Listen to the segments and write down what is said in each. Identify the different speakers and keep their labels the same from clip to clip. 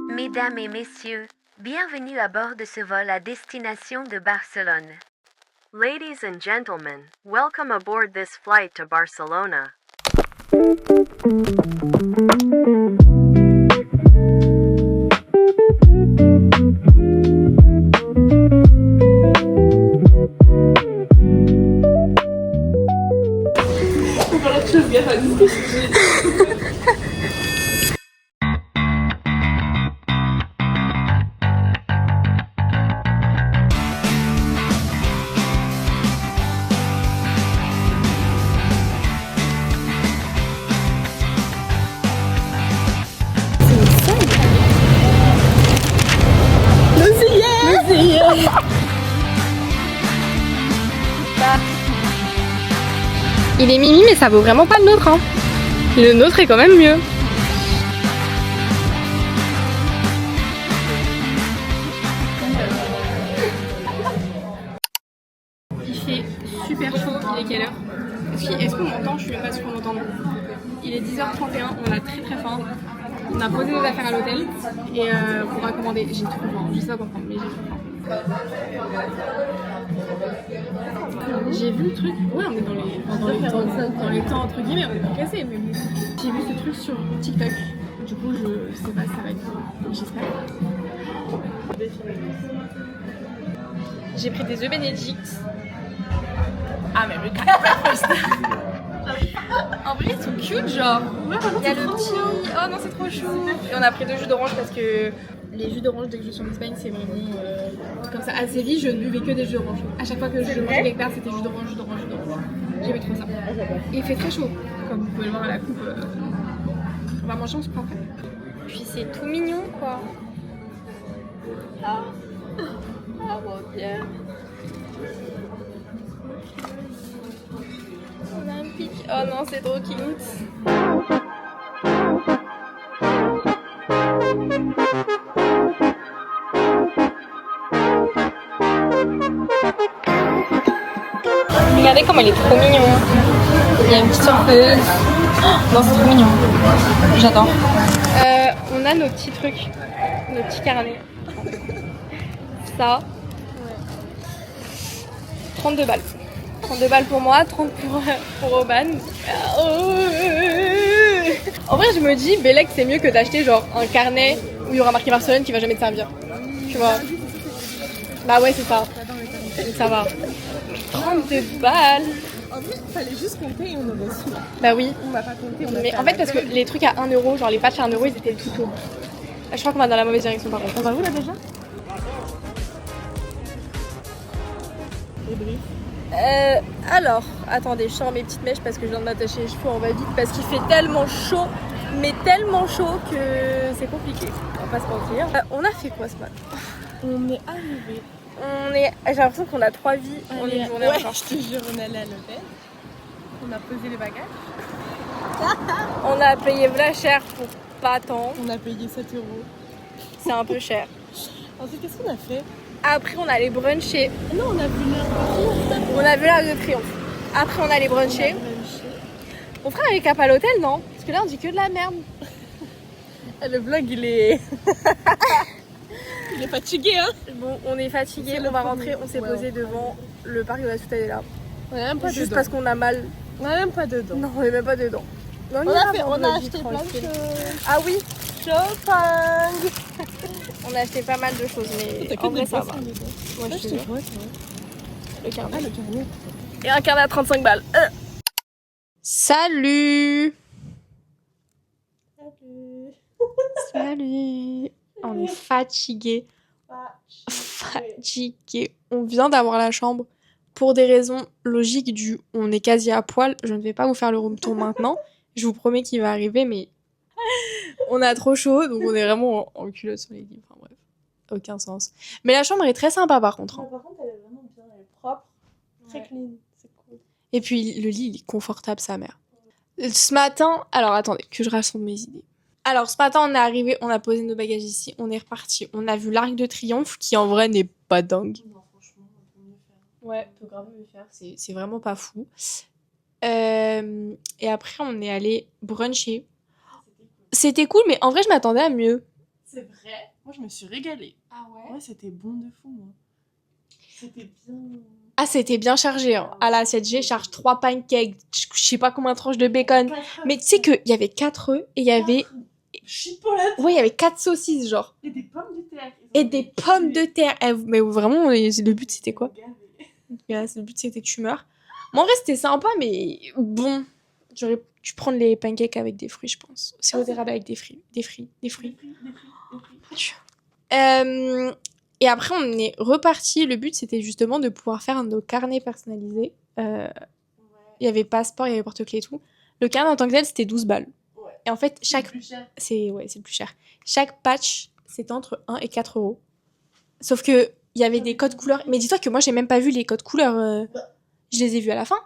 Speaker 1: Mesdames et messieurs, bienvenue à bord de ce vol à destination de Barcelone.
Speaker 2: Ladies and gentlemen, welcome aboard this flight to Barcelona.
Speaker 3: Il est mimi mais ça vaut vraiment pas le nôtre hein. Le nôtre est quand même mieux. Il fait super chaud, il est quelle heure? Est-ce qu'on m'entend? Je suis même pas sûre qu'on m'entend. Il est 10h31, on a très très faim. On a posé nos affaires à l'hôtel et on va commander. J'ai trop faim, je sais pas quoi prendre mais j'ai trop faim. J'ai vu le truc, ouais on est dans les temps entre guillemets, on est pas cassé mais bon. J'ai vu ce truc sur TikTok, du coup je sais pas si ça va être bon, j'espère. J'ai pris des œufs Benedict. Ah mais le breakfast. En vrai ils sont cute genre. Il y a le petit, oh non c'est trop chou. Et on a pris 2 jus d'orange parce que les jus d'orange dès que je suis en Espagne c'est vraiment comme ça. À Séville je ne buvais que des jus d'orange. À chaque fois que je mangeais quelque part c'était jus d'orange. J'aimais trop ça. Et il fait très chaud. Comme vous pouvez le voir à la coupe. On va manger, on se prend après. Puis c'est tout mignon quoi. Ah mon dieu. On a un pic. Oh non c'est trop cute. Regardez comme elle est trop mignonne. Il y a une petite surprise. Oh, non, c'est trop mignon. J'adore. On a nos petits trucs, nos petits carnets. Ça. 32 balles. 32 balles pour moi, 30 pour Oban. En vrai, je me dis, Bélec, c'est mieux que d'acheter genre un carnet où il y aura marqué Barcelone qui va jamais te servir. Tu vois. Bah ouais, c'est ça. Donc ça va. 32 balles.
Speaker 4: En vrai, il fallait juste compter et on aurait su.
Speaker 3: Bah oui.
Speaker 4: On va pas compter.
Speaker 3: Mais en fait, parce que les trucs à 1€, genre les patchs à 1€, ils étaient tout hauts. Je crois qu'on va dans la mauvaise direction par contre.
Speaker 4: On va où là déjà?
Speaker 3: Alors, attendez, je sors mes petites mèches parce que je viens de m'attacher les cheveux, on va vite parce qu'il fait tellement chaud, mais tellement chaud que c'est compliqué. On va pas se mentir. On a fait quoi ce matin?
Speaker 4: On est arrivé.
Speaker 3: J'ai l'impression qu'on a 3 vies en une journée encore.
Speaker 4: Je te jure, on est allé à l'hôtel. On a posé les bagages.
Speaker 3: On a payé v'là cher pour pas tant.
Speaker 4: On a payé 7€.
Speaker 3: C'est un peu cher.
Speaker 4: Ensuite, qu'est-ce qu'on a fait?
Speaker 3: Après, on allait bruncher.
Speaker 4: Non, on a vu l'heure de Triomphe.
Speaker 3: On a vu l'Arc de Triomphe. Après, on allait bruncher. On fera un récap à l'hôtel, non? Parce que là, on dit que de la merde.
Speaker 4: Le vlog, il est... il est fatigué, hein?
Speaker 3: Bon, on est fatigué, on va rentrer. On s'est posé devant le parc de la Soutane là.
Speaker 4: On est même pas
Speaker 3: Juste
Speaker 4: dedans.
Speaker 3: parce qu'on a mal.
Speaker 4: On est même pas dedans.
Speaker 3: Non, on est même pas dedans. Mais
Speaker 4: On a acheté plein de choses.
Speaker 3: Ah oui,
Speaker 4: Shopping.
Speaker 3: on a acheté pas mal de choses, mais
Speaker 4: T'as que
Speaker 3: en
Speaker 4: des
Speaker 3: vrai ça va.
Speaker 4: boissons dedans.
Speaker 3: Moi, je te jure.
Speaker 4: vois,
Speaker 3: Le carnet.
Speaker 4: Ah, le carnet.
Speaker 3: Et un carnet à 35 balles. Salut. Salut. On est fatigué. Fatigué. On vient d'avoir la chambre pour des raisons logiques du on est quasi à poil. Je ne vais pas vous faire le room tour maintenant. Je vous promets qu'il va arriver, mais on a trop chaud, donc on est vraiment en culotte sur les lits. Enfin bref, aucun sens. Mais la chambre est très sympa par contre. Hein.
Speaker 4: Par contre, elle est vraiment bien, elle est propre, très clean, c'est cool.
Speaker 3: Et puis le lit, il est confortable, sa mère. Ce matin, alors attendez, que je rassemble mes idées. Alors ce matin, on est arrivé, on a posé nos bagages ici, on est reparti. On a vu l'Arc de Triomphe, qui en vrai n'est pas dingue.
Speaker 4: Non, franchement, on peut mieux faire.
Speaker 3: Ouais, on peut grave mieux faire, c'est vraiment pas fou. Et après, on est allé bruncher.
Speaker 4: c'était cool, mais en vrai, je m'attendais à mieux.
Speaker 5: C'est vrai. Moi, je me suis régalée.
Speaker 3: Ah ouais.
Speaker 5: Ouais, c'était bon de fou, moi. C'était bien.
Speaker 4: Ah, c'était bien chargé. Hein. À la 7G, charge 3 pancakes, je sais pas combien de tranches de bacon. Mais tu sais qu'il y avait 4 œufs et il y avait...
Speaker 5: Chipolata.
Speaker 4: Ouais, il y avait 4 saucisses, genre.
Speaker 5: Et des pommes de terre.
Speaker 4: Et des pommes de terre. Mais vraiment, le but, c'était quoi? Le but, c'était que tu meurs. Moi, en vrai, c'était sympa, mais bon. J'aurais dû prendre les pancakes avec des fruits, je pense. Sirop d'érable avec des fruits. Des fruits. Et après, on est reparti. Le but, c'était justement de pouvoir faire nos carnets personnalisés. Il y avait passeport, il y avait porte-clés et tout. Le carnet en tant que tel, c'était 12 balles.
Speaker 5: Ouais.
Speaker 4: Et en fait,
Speaker 5: C'est plus cher.
Speaker 4: c'est le plus cher. Chaque patch, c'était entre 1 et 4 euros. Sauf que il y avait des codes couleurs. Mais dis-toi que moi, j'ai même pas vu les codes couleurs. Je les ai vus à la fin.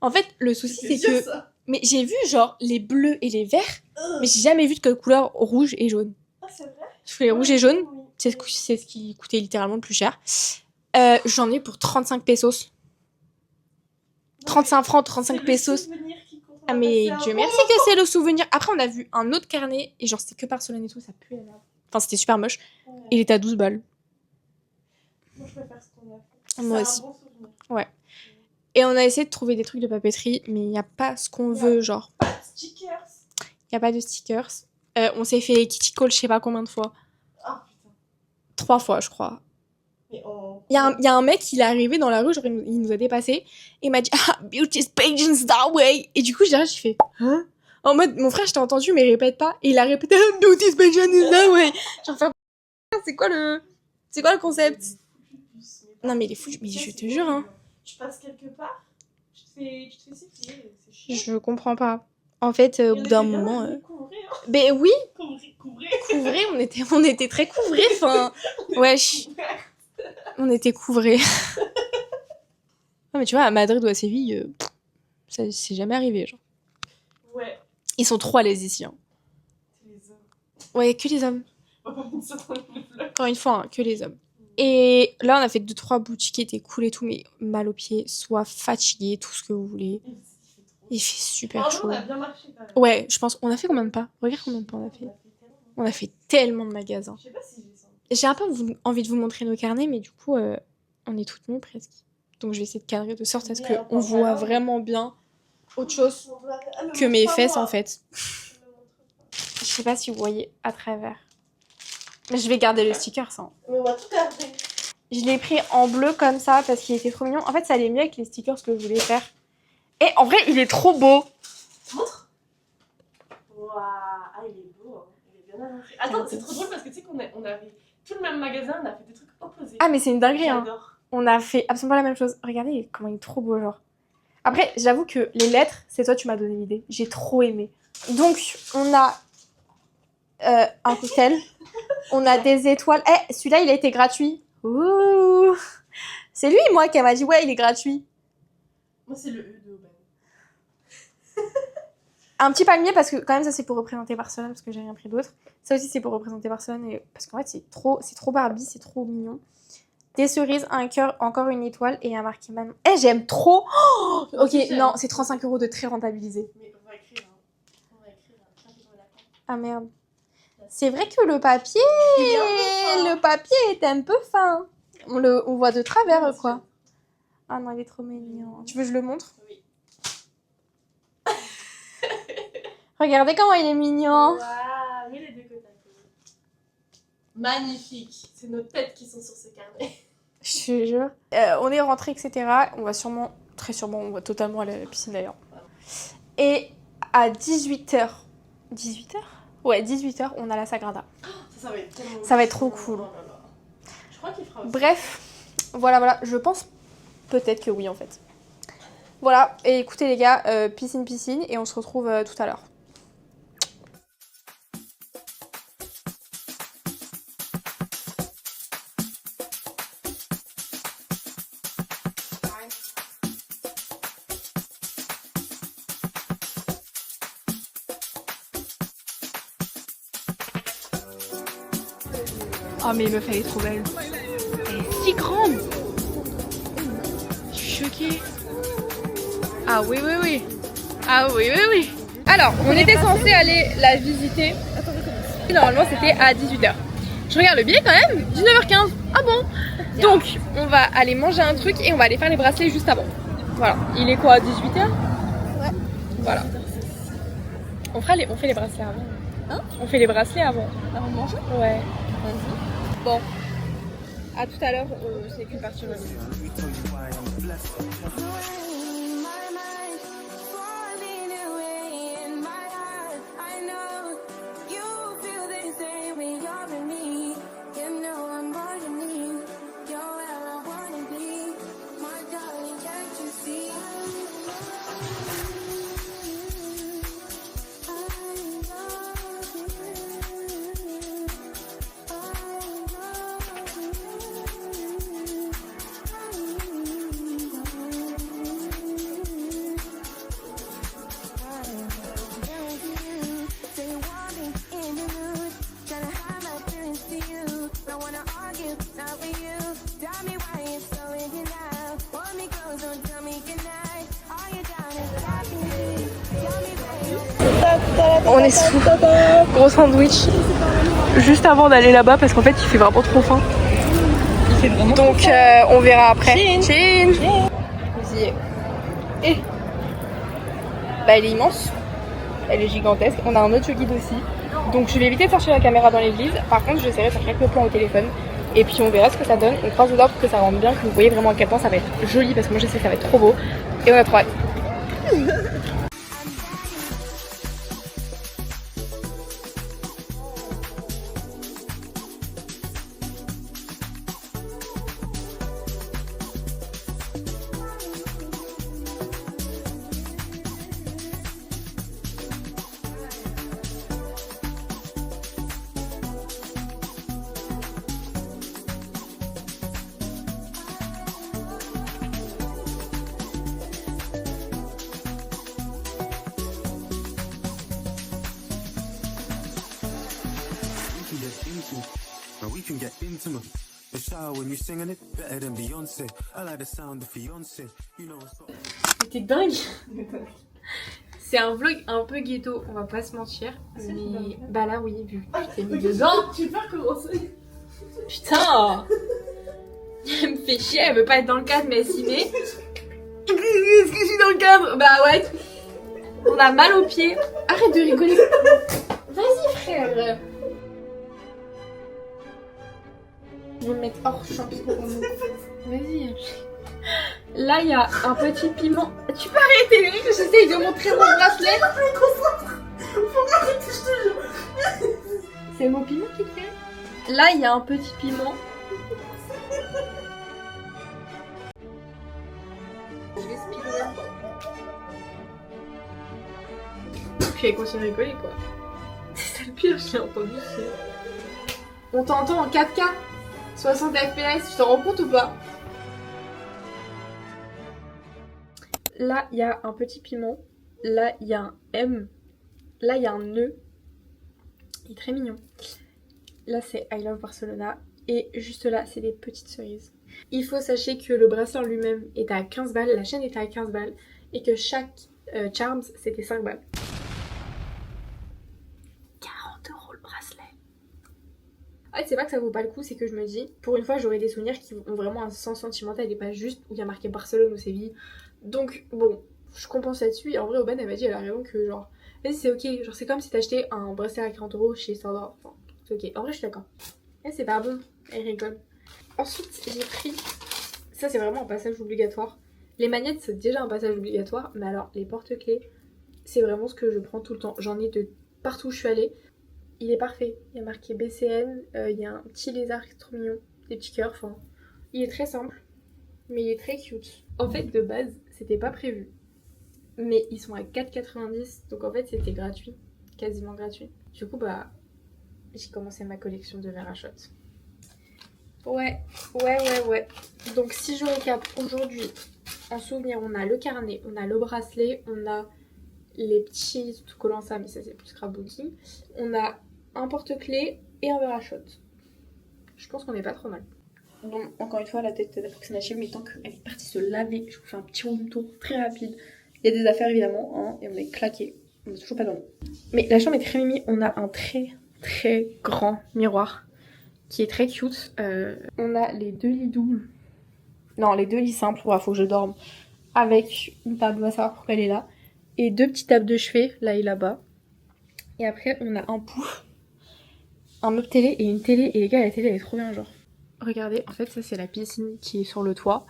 Speaker 4: En fait, le souci, c'est que...
Speaker 5: Ça.
Speaker 4: Mais j'ai vu, genre, les bleus et les verts, mais j'ai jamais vu de code couleur rouge et jaune.
Speaker 5: Ah, c'est vrai.
Speaker 4: Parce que les rouges et jaunes,
Speaker 5: Oui.
Speaker 4: c'est ce qui coûtait littéralement le plus cher. J'en ai pour 35 pesos. 35 francs, 35 pesos. Ah, mais Dieu merci que c'est le souvenir. Après, on a vu un autre carnet, et genre, c'était que Barcelone et tout, ça puait la merde. Enfin, c'était super moche.
Speaker 5: Ouais.
Speaker 4: Il était à 12 balles.
Speaker 5: Moi, je préfère ce qu'on a fait.
Speaker 4: Moi
Speaker 5: C'est
Speaker 4: aussi.
Speaker 5: un bon souvenir.
Speaker 4: Ouais. Et on a essayé de trouver des trucs de papeterie, mais il n'y a pas ce qu'on veut, genre.
Speaker 5: Pas de stickers.
Speaker 4: Il n'y a pas de stickers. On s'est fait kitty call je sais pas combien de fois.
Speaker 5: Ah, putain.
Speaker 4: 3 fois, je crois.
Speaker 5: Mais oh.
Speaker 4: Il y a un mec, il est arrivé dans la rue, genre, il nous a dépassé. Et il m'a dit, ah, beauty's pageants that way. Et du coup, j'ai fait, hein? En mode, mon frère, je t'ai entendu, mais répète pas. Et il a répété, ah, beauty's pageants that way. Genre, c'est quoi le concept? Non, mais il est fou, mais je te jure, hein.
Speaker 5: Tu passes quelque part, tu te fais siffler, c'est chiant.
Speaker 4: Je comprends pas. En fait, au bout d'un moment.
Speaker 5: Couvrir,
Speaker 4: Ben oui,
Speaker 5: couvrir.
Speaker 4: couvrés, on était très couvrés, enfin. Wesh, on était couvrés. Non, mais tu vois, à Madrid ou à Séville, ça c'est jamais arrivé, genre.
Speaker 5: Ouais,
Speaker 4: Ils sont trop à l'aise ici, hein.
Speaker 5: c'est les hommes.
Speaker 4: Ouais, que les hommes.
Speaker 5: On va pas mettre ça dans le vlog.
Speaker 4: Encore une fois, hein, que les hommes. Et là, on a fait 2-3 boutiques qui étaient cool et tout, mais mal aux pieds, soit fatigué, tout ce que vous voulez. Il fait super chaud.
Speaker 5: On a bien marché quand même.
Speaker 4: Ouais, je pense. On a fait combien de pas? Regarde combien de pas on a fait. On a fait tellement de magasins.
Speaker 5: Je sais pas si j'ai ça.
Speaker 4: J'ai un peu envie de vous montrer nos carnets, mais du coup, on est toutes nues presque. Donc je vais essayer de cadrer de sorte à ce
Speaker 5: Mais
Speaker 4: qu'on voit vraiment bien autre chose que mes fesses en fait. Je sais pas si vous voyez à travers. Mais je vais garder le sticker, ça.
Speaker 5: Mais on va tout garder.
Speaker 4: Je l'ai pris en bleu comme ça parce qu'il était trop mignon. En fait, ça allait mieux avec les stickers que je voulais faire. Et en vrai, il est trop beau.
Speaker 5: Montre. Waouh, ah il est beau, hein. Il est bien arrangé. Attends, c'est trop drôle parce que tu sais qu'on avait tout le même magasin, on a fait des trucs opposés.
Speaker 4: Ah mais c'est une dinguerie, hein.
Speaker 5: J'adore.
Speaker 4: On a fait absolument pas la même chose. Regardez comment il est trop beau, genre. Après, j'avoue que les lettres, c'est toi, tu m'as donné l'idée. J'ai trop aimé. Donc, on a un cocktail. On a des étoiles. Eh, celui-là, il a été gratuit. Ouh. C'est lui, moi, qui m'a dit, ouais, il est gratuit.
Speaker 5: Moi c'est le E de Aubin.
Speaker 4: Un petit palmier, parce que quand même, ça, c'est pour représenter Barcelone, parce que j'ai rien pris d'autre. Ça aussi, c'est pour représenter Barcelone, et... parce qu'en fait, c'est trop Barbie, c'est trop mignon. Des cerises, un cœur, encore une étoile et un marqué Manon. Eh, j'aime trop. Oh, ok, non, c'est 35 € de très rentabilisé.
Speaker 5: Mais on va écrire, hein. On va écrire, hein.
Speaker 4: Ah merde. C'est vrai que le papier est un peu fin. On voit de travers, quoi. Ah non, il est trop mignon. Tu veux que je le montre?
Speaker 5: Oui.
Speaker 4: Regardez comment il est mignon.
Speaker 5: Waouh, mets les deux côté à côté. Magnifique. C'est nos têtes qui sont sur ce carnet.
Speaker 4: Je te jure. On est rentré, etc. On va très sûrement, on va totalement aller à la piscine d'ailleurs. Et à 18h. 18h? Ouais, 18h, on a la Sagrada.
Speaker 5: Ça va être tellement...
Speaker 4: Ça va être trop cool.
Speaker 5: Oh là là. Je crois qu'il fera aussi.
Speaker 4: Bref, voilà. Je pense peut-être que oui, en fait. Voilà. Et écoutez, les gars, piscine. Et on se retrouve tout à l'heure. Oh mais meuf, elle est trop belle. Elle est si grande. Je suis choquée. Ah oui. Ah oui. Ah
Speaker 3: Alors, on était censé aller la visiter. Normalement, c'était à 18h. Je regarde le billet quand même, 19h15. Ah bon? Donc, on va aller manger un truc et on va aller faire les bracelets juste avant. Voilà. Il est quoi, 18h?
Speaker 4: Ouais.
Speaker 3: Voilà. On fait les bracelets avant.
Speaker 4: Hein?
Speaker 3: On fait les bracelets avant.
Speaker 4: Avant de manger?
Speaker 3: Ouais.
Speaker 4: Vas-y.
Speaker 3: Bon. À tout à l'heure, c'est qu'une partie revenue. On est sous gros sandwich juste avant d'aller là-bas parce qu'en fait il fait vraiment trop faim. Donc on verra après. Chin. Vous y êtes. Et bah elle est immense, elle est gigantesque. On a un autre guide aussi. Donc je vais éviter de sortir la caméra dans l'église. Par contre je vais essayer de faire quelques plans au téléphone. Et puis on verra ce que ça donne. On croise les doigts pour que ça rentre bien, que vous voyez vraiment à quel point ça va être joli parce que moi je sais que ça va être trop beau. Et on a trop hâte.
Speaker 6: Now we can get intimate. The shower when you singing it better than Beyonce. I like the sound of Beyonce. You know it's got...
Speaker 3: C'était dingue. C'est un vlog un peu ghetto, on va pas se mentir. Mais bah là oui, vu que je t'ai mis dedans.
Speaker 5: Tu peux recommencer.
Speaker 3: Putain. Elle me fait chier, elle veut pas être dans le cadre mais elle s'y met. Est-ce que je suis dans le cadre? Bah ouais. On a mal aux pieds. Arrête de rigoler. Vas-y frère. Je vais me mettre hors champ. Vas-y. Là, il y a un petit piment. Tu peux arrêter les rires, j'essaye de montrer mon bracelet.
Speaker 5: Faut arrêter, je te jure.
Speaker 3: C'est mon piment qui te fait. Là, il y a un petit piment. Je vais spiller. Puis elle continue à rigoler, quoi. C'est ça le pire, je l'ai entendu. On t'entend en 4K. 60 FPS, tu t'en rends compte ou pas? Là, il y a un petit piment. Là, il y a un M. Là, il y a un E. Il est très mignon. Là, c'est I Love Barcelona. Et juste là, c'est des petites cerises. Il faut sachez que le bracelet en lui-même est à 15 balles. La chaîne est à 15 balles. Et que chaque Charms, c'était 5 balles. 40 € le bracelet. En fait, c'est pas que ça vaut pas le coup, c'est que je me dis, pour une fois, j'aurai des souvenirs qui ont vraiment un sens sentimental et pas juste où il y a marqué Barcelone ou Séville. Donc, bon, je compense là-dessus. Et en vrai, Aubane, elle m'a dit, elle a raison que genre, vas-y, c'est ok. Genre, c'est comme si t'achetais un bracelet à 40 € chez Sandra. Enfin, c'est ok. En vrai, je suis d'accord. Et c'est pas bon. Elle rigole. Ensuite, j'ai pris. Ça, c'est vraiment un passage obligatoire. Les magnettes, c'est déjà un passage obligatoire. Mais alors, les porte-clés, c'est vraiment ce que je prends tout le temps. J'en ai de partout où je suis allée. Il est parfait. Il y a marqué BCN. Il y a un petit lézard qui est trop mignon. Des petits cœurs. Enfin, il est très simple. Mais il est très cute. En fait, de base, c'était pas prévu. Mais ils sont à 4,90. Donc en fait, c'était gratuit. Quasiment gratuit. Du coup, bah, j'ai commencé ma collection de verres à shot. Ouais. Donc si je récap aujourd'hui, en souvenir, on a le carnet, on a le bracelet, on a les petits autocollants, ça, mais ça c'est plus scrapbooking. On a un porte-clés et un verre à shot. Je pense qu'on est pas trop mal. Bon, encore une fois, la tête d'approximative, mais tant qu'elle est partie se laver, je vous fais un petit room tour très rapide. Il y a des affaires évidemment, hein, et on est claqué.
Speaker 4: On n'est toujours pas dans le lit. Mais la chambre est très mimi. On a un très très grand miroir qui est très cute. On a les 2 lits doubles. Non, les 2 lits simples. Il faut que je dorme. Avec une table, on va savoir pourquoi elle est là. Et 2 petites tables de chevet, là et là-bas. Et après, on a un pouf, un meuble télé et une télé. Et les gars, la télé, elle est trop bien, genre. Regardez, en fait, ça, c'est la piscine qui est sur le toit.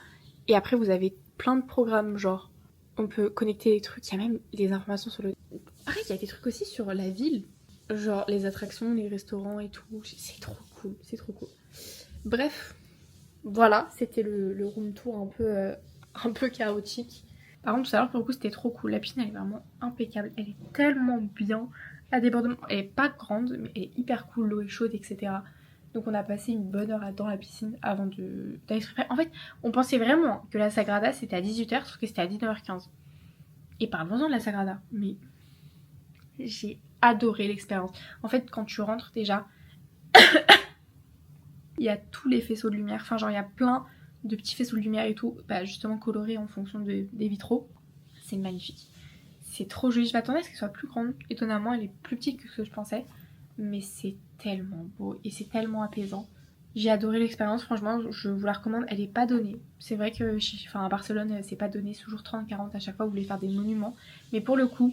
Speaker 4: Et après, vous avez plein de programmes, genre, on peut connecter les trucs. Il y a même des informations sur le... Pareil, il y a des trucs aussi sur la ville. Genre, les attractions, les restaurants et tout. C'est trop cool, c'est trop cool. Bref, voilà, c'était le room tour un peu chaotique. Par contre, tout à l'heure, pour le coup, c'était trop cool. La piscine, elle est vraiment impeccable. Elle est tellement bien. La débordement, elle est pas grande, mais elle est hyper cool. L'eau est chaude, etc. Donc, on a passé une bonne heure dans la piscine avant d'aller se préparer. En fait, on pensait vraiment que la Sagrada, c'était à 18h, sauf que c'était à 19h15. Et parlons-en de la Sagrada. Mais j'ai adoré l'expérience. En fait, quand tu rentres, déjà, il y a tous les faisceaux de lumière. Enfin, genre, il y a plein de petits faisceaux de lumière et tout, justement colorés en fonction des vitraux. C'est magnifique. C'est trop joli. Je m'attendais à ce qu'elle soit plus grande. Étonnamment, elle est plus petite que ce que je pensais. Mais c'est tellement beau et c'est tellement apaisant. J'ai adoré l'expérience. Franchement, je vous la recommande. Elle est pas donnée. C'est vrai que à Barcelone, c'est pas donné. C'est toujours 30-40 à chaque fois. Vous voulez faire des monuments. Mais pour le coup,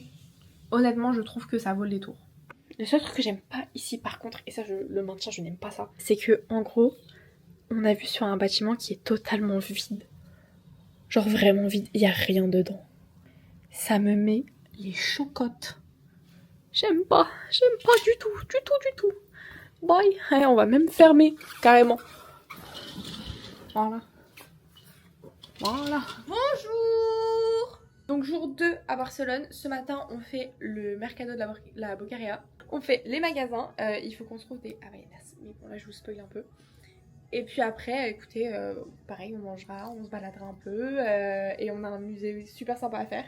Speaker 4: honnêtement, je trouve que ça vaut le détour. Le seul truc que j'aime pas ici, par contre, et ça je le maintiens, je n'aime pas ça, c'est que en gros, on a vu sur un bâtiment qui est totalement vide. Genre vraiment vide, il y a rien dedans. Ça me met les chocottes. J'aime pas du tout. Bye. Allez, on va même fermer, carrément. Voilà. Bonjour. Donc jour 2 à Barcelone. Ce matin, on fait le mercado de la Bocaria. On fait les magasins. Il faut qu'on se trouve des Havaianas. Mais bon, là, je vous spoil un peu. Et puis après, écoutez, pareil, on mangera, on se baladera un peu. Et on a un musée super sympa à faire.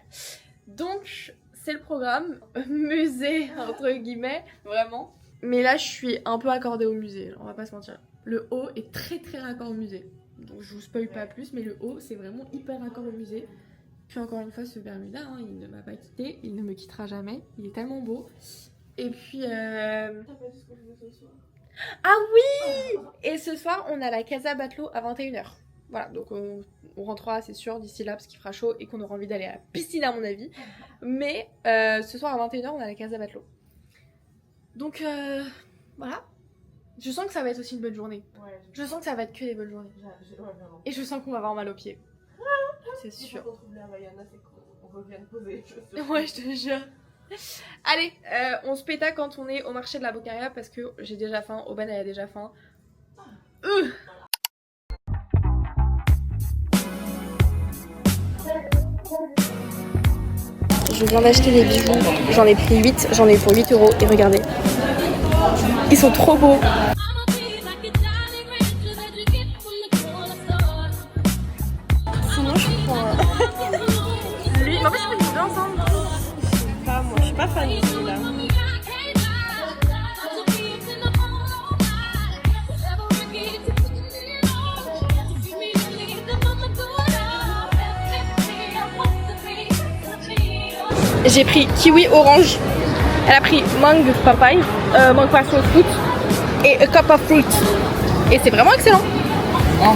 Speaker 4: Donc, c'est le programme. Musée, entre guillemets, vraiment. Mais là, je suis un peu accordée au musée, on va pas se mentir. Le haut est très très raccord au musée. Donc, je vous spoil pas plus, mais le haut, c'est vraiment hyper raccord au musée. Puis encore une fois, ce Bermuda, hein, il ne m'a pas quitté, il ne me quittera jamais. Il est tellement beau. Et puis... Ah oui. Et ce soir, on a la Casa Batlló à 21h. Voilà, donc on rentrera, c'est sûr, d'ici là, parce qu'il fera chaud et qu'on aura envie d'aller à la piscine, à mon avis. Mais ce soir, à 21h, on a la Casa Batlló. Donc, voilà. Je sens que ça va être aussi une bonne journée. Ouais, je sens que ça va être que des bonnes journées. Et je sens qu'on va avoir mal aux pieds. C'est sûr.
Speaker 5: Quand on trouve les Havaianas, c'est qu'on revienne poser.
Speaker 4: Ouais, je te jure. Allez, on se péta quand on est au marché de la Bocaria parce que j'ai déjà faim. Aubane, elle a déjà faim. Je viens d'acheter des bijoux. J'en ai pris 8. J'en ai pour 8 €. Et regardez. Ils sont trop beaux. Sinon, je prends lui. Mais en fait, je crois qu'ils sont bien ensemble.
Speaker 5: Je sais pas, moi, je suis pas fan de celui-là.
Speaker 4: J'ai pris kiwi orange. Elle a pris mangue papaye, mangue passion fruit et a cup of fruit. Et c'est vraiment excellent. En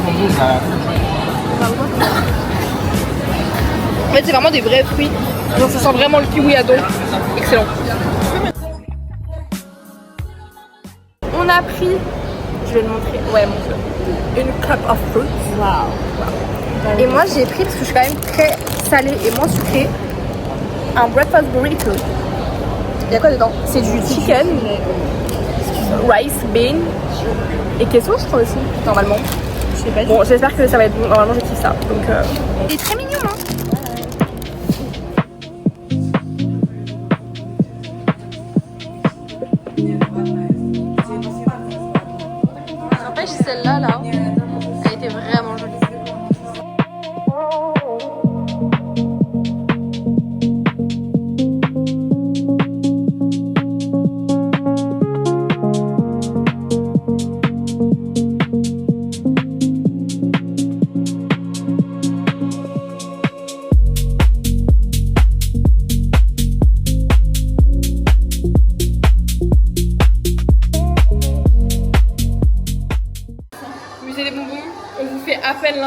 Speaker 4: fait, c'est vraiment des vrais fruits. Genre, ça sent vraiment le kiwi à dos. Excellent. On a pris, je vais le montrer. Ouais, montre-le. Une cup of fruit. Wow. Et moi, j'ai pris parce que je suis quand même très salée et moins sucrée. Un breakfast burrito. Il y a quoi dedans? C'est du chicken, rice, bean et queso, je crois aussi, normalement. Je sais pas. Bon, j'espère que ça va être bon. Normalement, je kiffe ça. Donc, il est très mignon, hein. N'empêche, celle-là, là, elle était vraiment jolie.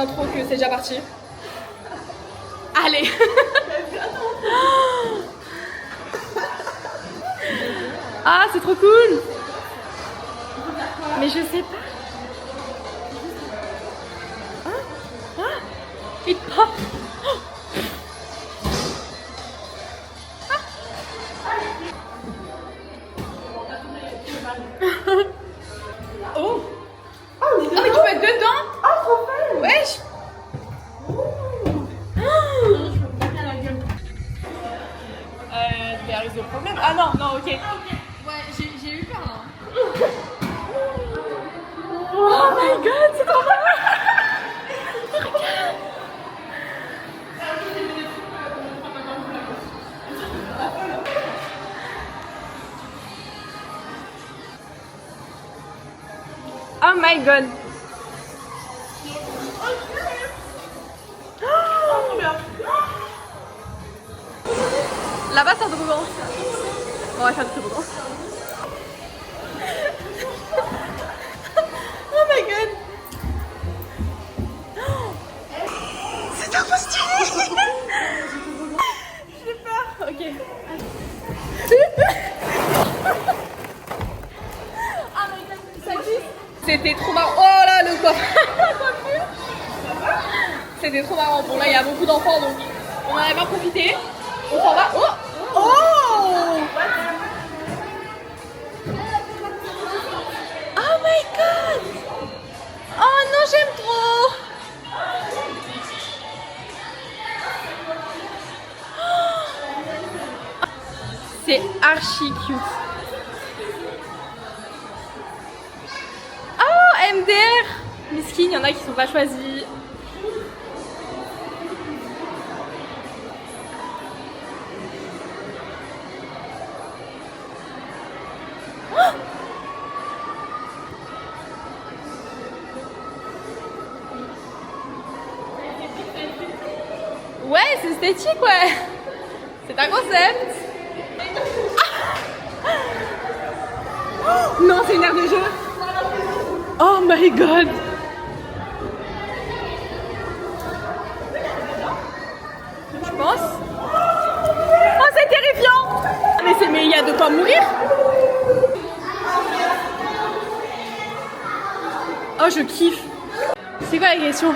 Speaker 3: l'intro que c'est déjà parti. Allez. Ah, c'est trop cool. Mais je sais pas. Il pop. Oh. Ah mais tu peux être dedans.
Speaker 5: Ah, trop fun.
Speaker 3: Wesh. There is a problem. Ah non, non, ok. Ouais, j'ai eu peur. Hein. Oh my god, c'est trop marrant. Oh my god. Là-bas c'est un toboggan. On va faire du toboggan. Oh my god. C'est trop stylé. J'ai peur. Ok. Oh my god, ça glisse. C'était trop marrant. Oh là le coiffure. C'était trop marrant. Bon là il y a beaucoup d'enfants donc on n'en a pas profité. On s'en va. Oh. Oh. Oh my god. Oh non j'aime trop. C'est archi cute. Oh MDR. Miskin, il y en a qui sont pas choisis. Ouais, c'est esthétique, ouais. C'est un concept. Ah oh non, c'est une aire de jeu. Oh my god. Je pense. Oh, c'est terrifiant. Mais il y a de quoi mourir. Oh, je kiffe. C'est quoi la question?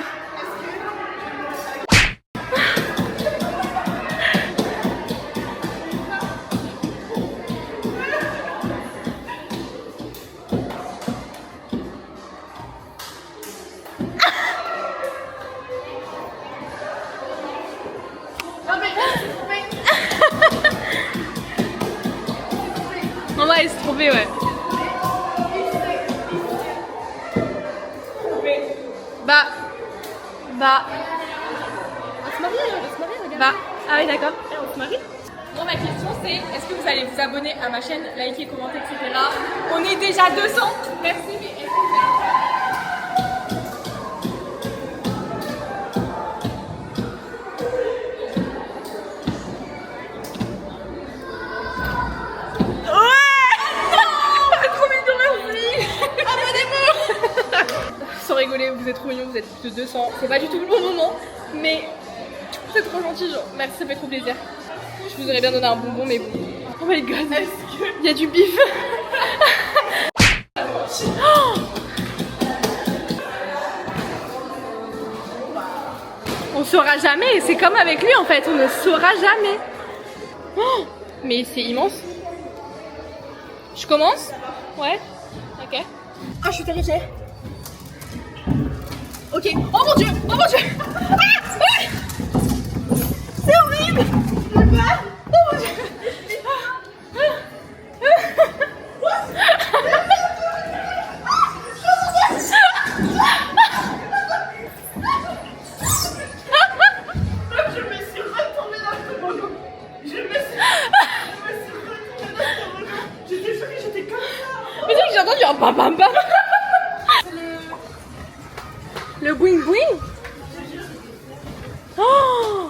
Speaker 3: On va se trouver, ouais. On se marie, regarde. Ah oui, d'accord. On se marie. Bon, ma question c'est, est-ce que vous allez vous abonner à ma chaîne, liker, commenter, etc. On est déjà 200. Merci, mais est-ce que sans rigoler, vous êtes trop mignons, vous êtes plus de 200. C'est pas du tout le bon moment, mais c'est trop gentil, genre. Merci, ça fait trop plaisir. Je vous aurais bien donné un bonbon, mais bon. Oh my god, il y a du bif. On saura jamais, c'est comme avec lui en fait, on ne saura jamais. Oh, mais c'est immense. Je commence? Ouais. Ok. Ah, je suis terrifiée. Ok. Oh mon dieu! Oh mon dieu! Ah, ah, c'est horrible! J'ai peur! Oh mon dieu!
Speaker 5: Je me suis retournée dans le toboggan. J'étais sûre que j'étais comme ça.
Speaker 3: Mais tu sais que j'ai entendu un bam bam bam. Le boing boing. Oh,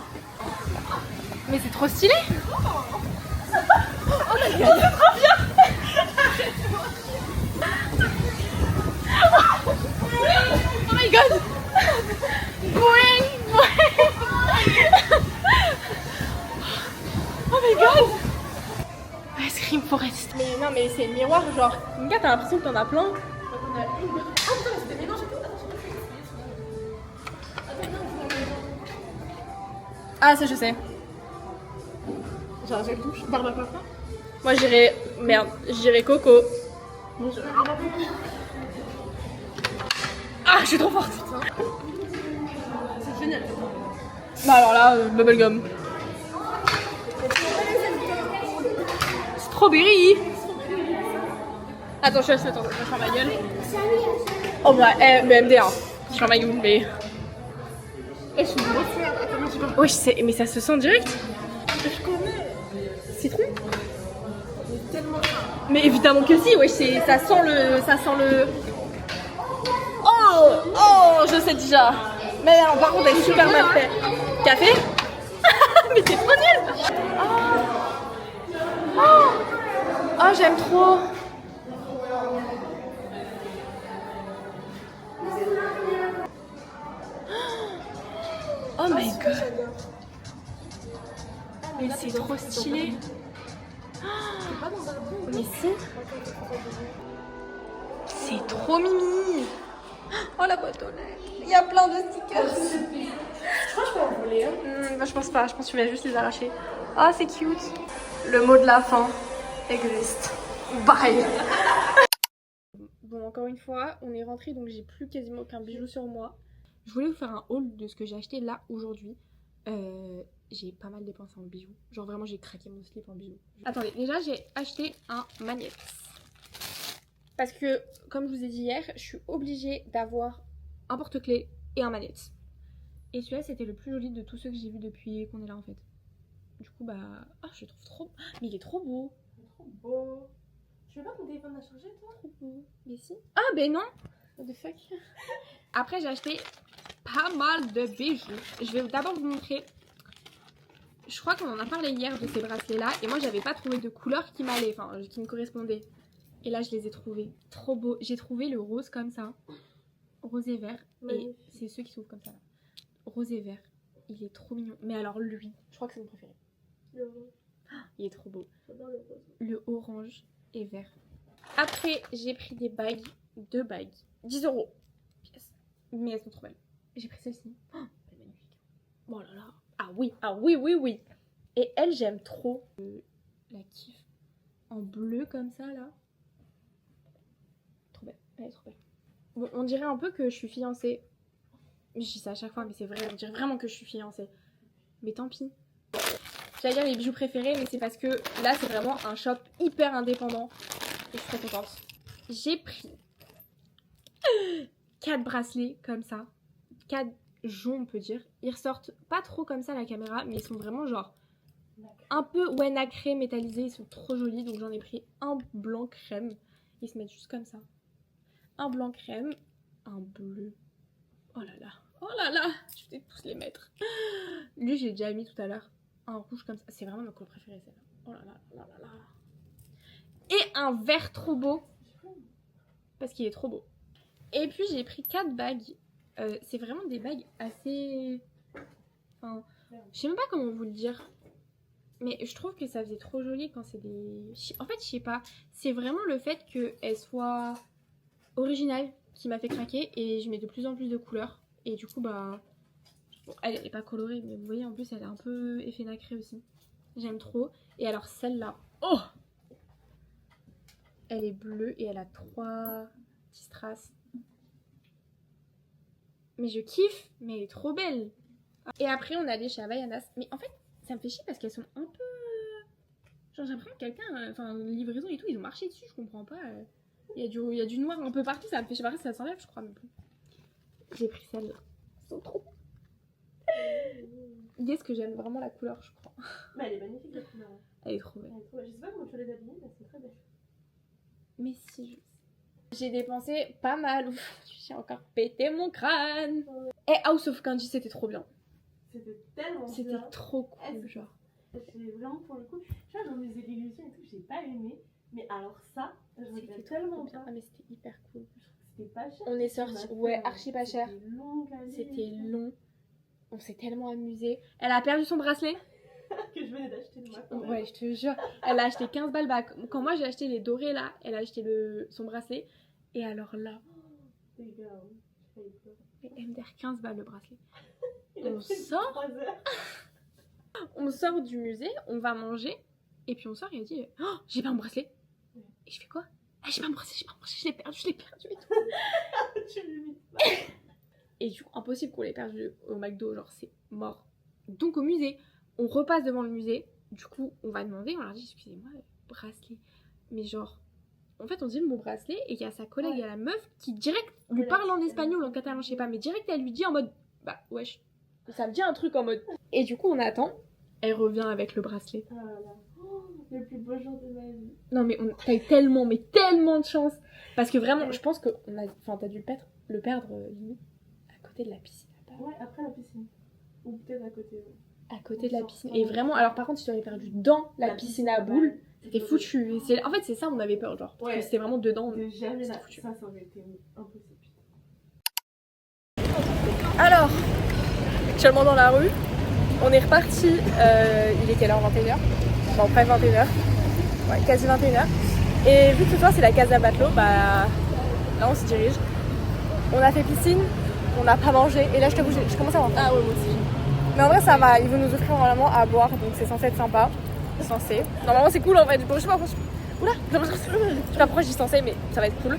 Speaker 3: mais c'est trop stylé. Oh my god, c'est trop bien. Oh my god. Oh my god! Ice cream forest.
Speaker 4: Mais non, mais c'est le miroir, genre.
Speaker 3: Mika, t'as l'impression que t'en as plein? Ah, ça je sais.
Speaker 4: J'ai un seul touche. Barbe à papa.
Speaker 3: Moi j'irais. Merde, j'irais coco. Ah, je suis trop forte!
Speaker 5: C'est génial.
Speaker 3: Bah alors là, bubblegum. Strawberry! Attends, je suis attends, je vais faire ma gueule. Oh bah, mais MD, hein. Je ferme ma gueule, mais. Oui, je sais, mais ça se sent direct.
Speaker 5: Je connais.
Speaker 3: Citron? Mais évidemment que si, ouais, ça sent le. Oh, je sais déjà. Mais non, par contre, elle est super mal faite. Café? Mais t'es trop nulle. Oh, j'aime trop. Oh my god. Mais c'est trop stylé. Mais si. C'est trop mimi. Oh la boîte aux lettres. Il y a plein de stickers.
Speaker 5: Je crois que je peux en voler.
Speaker 3: Bah, je pense pas. Je pense que tu vas juste les arracher. Oh, c'est cute. Le mot de la fin existe. Bye. Bon, encore une fois, on est rentré donc j'ai plus quasiment aucun bijou sur moi. Je voulais vous faire un haul de ce que j'ai acheté là aujourd'hui. J'ai pas mal dépensé en bijoux. Genre vraiment, j'ai craqué mon slip en bijoux. Attendez, déjà j'ai acheté un magnète. Parce que, comme je vous ai dit hier, je suis obligée d'avoir un porte-clés et un magnète. Et celui-là, c'était le plus joli de tous ceux que j'ai vus depuis qu'on est là en fait. Du coup, bah... Ah, je le trouve trop... Mais il est trop beau.
Speaker 5: Trop beau. Tu veux pas ton téléphone à charger, toi?
Speaker 3: Trop beau. Mais si. Ah, ben non. What the fuck. Après, j'ai acheté pas mal de bijoux. Je vais d'abord vous montrer. Je crois qu'on en a parlé hier de ces bracelets-là. Et moi, j'avais pas trouvé de couleur qui m'allait, enfin, qui me correspondait. Et là, je les ai trouvés. Trop beaux. J'ai trouvé le rose comme ça. Rose et vert. Et c'est ceux qui s'ouvrent comme ça. Là. Rose et vert. Il est trop mignon. Mais alors, lui, je crois que c'est mon préféré. Il est trop beau. Le orange et vert. Après, j'ai pris des bagues. 2 bagues. 10 €. Yes. Mais elles sont trop belles. J'ai pris celle-ci. Oh, elle est magnifique. Oh là là. Ah oui, oui. Et elle, j'aime trop. La kiffe. En bleu comme ça, là. Trop belle. Elle est trop belle. Bon, on dirait un peu que je suis fiancée. Je dis ça à chaque fois, mais c'est vrai. On dirait vraiment que je suis fiancée. Mais tant pis. J'allais dire les bijoux préférés, mais c'est parce que là, c'est vraiment un shop hyper indépendant. Et je suis très contente. J'ai pris 4 bracelets comme ça. 4 joncs, on peut dire. Ils ressortent pas trop comme ça à la caméra, mais ils sont vraiment genre un peu nacré métallisé. Ils sont trop jolis, donc j'en ai pris un blanc crème. Ils se mettent juste comme ça. Un blanc crème, un bleu. Oh là là, je vais tous les mettre. Lui, j'ai déjà mis tout à l'heure. Un rouge comme ça. C'est vraiment ma couleur préférée, celle-là. Oh là là. Et un vert trop beau. Parce qu'il est trop beau. Et puis, j'ai pris 4 bagues. C'est vraiment des bagues assez... Enfin, je sais même pas comment vous le dire. Mais je trouve que ça faisait trop joli quand c'est des... En fait, je sais pas. C'est vraiment le fait qu'elles soient originales qui m'a fait craquer. Et je mets de plus en plus de couleurs. Et du coup, bah... Bon, elle est pas colorée, mais vous voyez, en plus, elle est un peu effet nacré aussi. J'aime trop. Et alors, celle-là... Oh! Elle est bleue et elle a 3 petits strass. Mais je kiffe, mais elle est trop belle. Et après, on est allé chez Havaianas. Mais en fait, ça me fait chier parce qu'elles sont un peu... Genre, j'ai l'impression que quelqu'un... Enfin, livraison et tout, ils ont marché dessus, je comprends pas. Il y a du noir un peu partout, ça me fait chier. Pareil, ça s'enlève, je crois, même plus. J'ai pris celle-là. Elles sont trop... Est-ce que j'aime vraiment la couleur, je crois.
Speaker 5: Mais elle est magnifique, la couleur.
Speaker 3: Elle est trop belle.
Speaker 5: Je sais pas comment tu vas les habiller, mais c'est très belle.
Speaker 3: Mais si, j'ai dépensé pas mal. J'ai encore pété mon crâne. Et House of Candy, c'était trop bien.
Speaker 5: C'était tellement
Speaker 3: C'était
Speaker 5: bien.
Speaker 3: trop cool, genre.
Speaker 5: C'est vraiment pour le coup. Tu vois, genre mes illusions et tout, j'ai pas aimé. Mais alors ça, je regrette
Speaker 3: C'était
Speaker 5: tellement
Speaker 3: bien.
Speaker 5: bien.
Speaker 3: Ah, mais c'était hyper cool.
Speaker 5: C'était pas cher.
Speaker 3: On est sorti, ouais, archi pas cher.
Speaker 5: C'était long,
Speaker 3: C'était long.
Speaker 4: On s'est tellement amusé. Elle a perdu son bracelet.
Speaker 5: Que je venais d'acheter le matin.
Speaker 4: Ouais, je te jure. Elle a acheté 15 balles. Bah, quand moi j'ai acheté les dorés là, elle a acheté son bracelet. Et alors là,
Speaker 5: Les gars, j'ai failli pleurer.
Speaker 4: mais MDR 15 balles le bracelet.
Speaker 5: Il a
Speaker 4: On
Speaker 5: pris
Speaker 4: sort.
Speaker 5: 3 heures.
Speaker 4: On sort du musée, on va manger. Et puis on sort et elle dit oh, j'ai pas mon bracelet. Et je fais quoi? Ah, j'ai pas mon bracelet, je l'ai perdu et tout.
Speaker 5: Tu lui mis.
Speaker 4: Et du coup, impossible qu'on l'ait perdu au McDo, genre c'est mort. Donc au musée, on repasse devant le musée. Du coup, on va demander, on leur dit excusez-moi, bracelet. Mais genre, en fait, on dit le mot bracelet et il y a sa collègue, il y a la meuf qui direct lui parle en espagnol ou en catalan, je sais pas, mais direct elle lui dit en mode bah wesh, ça me dit un truc en mode. Et du coup, on attend. Elle revient avec le bracelet.
Speaker 5: Oh là là. Oh, le plus beau jour de ma vie.
Speaker 4: Non mais t'as eu tellement, mais tellement de chance. Parce que vraiment, je pense que t'as dû le perdre limite à côté de la piscine.
Speaker 5: Ouais, après la piscine. Ou peut-être à côté. Ouais.
Speaker 4: À côté de la piscine. Et vraiment, alors par contre, si tu avais perdu dans la piscine à boules, c'était foutu. En fait, c'est ça, on avait peur, genre.
Speaker 5: Ouais.
Speaker 4: Ouais. C'était vraiment dedans.
Speaker 5: De jamais
Speaker 4: c'était
Speaker 5: la...
Speaker 4: foutu.
Speaker 5: Ça aurait été impossible.
Speaker 4: Alors, actuellement dans la rue, on est reparti. Il est quelle heure? 21h? Bon, près 21h. Ouais, quasi 21h. Et vu que ce soir c'est la Casa Batlló, bah là on se dirige. On a fait piscine, on n'a pas mangé. Et là je t'avoue, je commence à avoir. Ah ouais, moi aussi. Mais en vrai, ça va. Ils vont nous offrir normalement à boire, donc c'est censé être sympa. Censé. Normalement, c'est cool en fait. Bon, je sais pas. Oula, je t'approche, je dis censé, mais ça va être cool.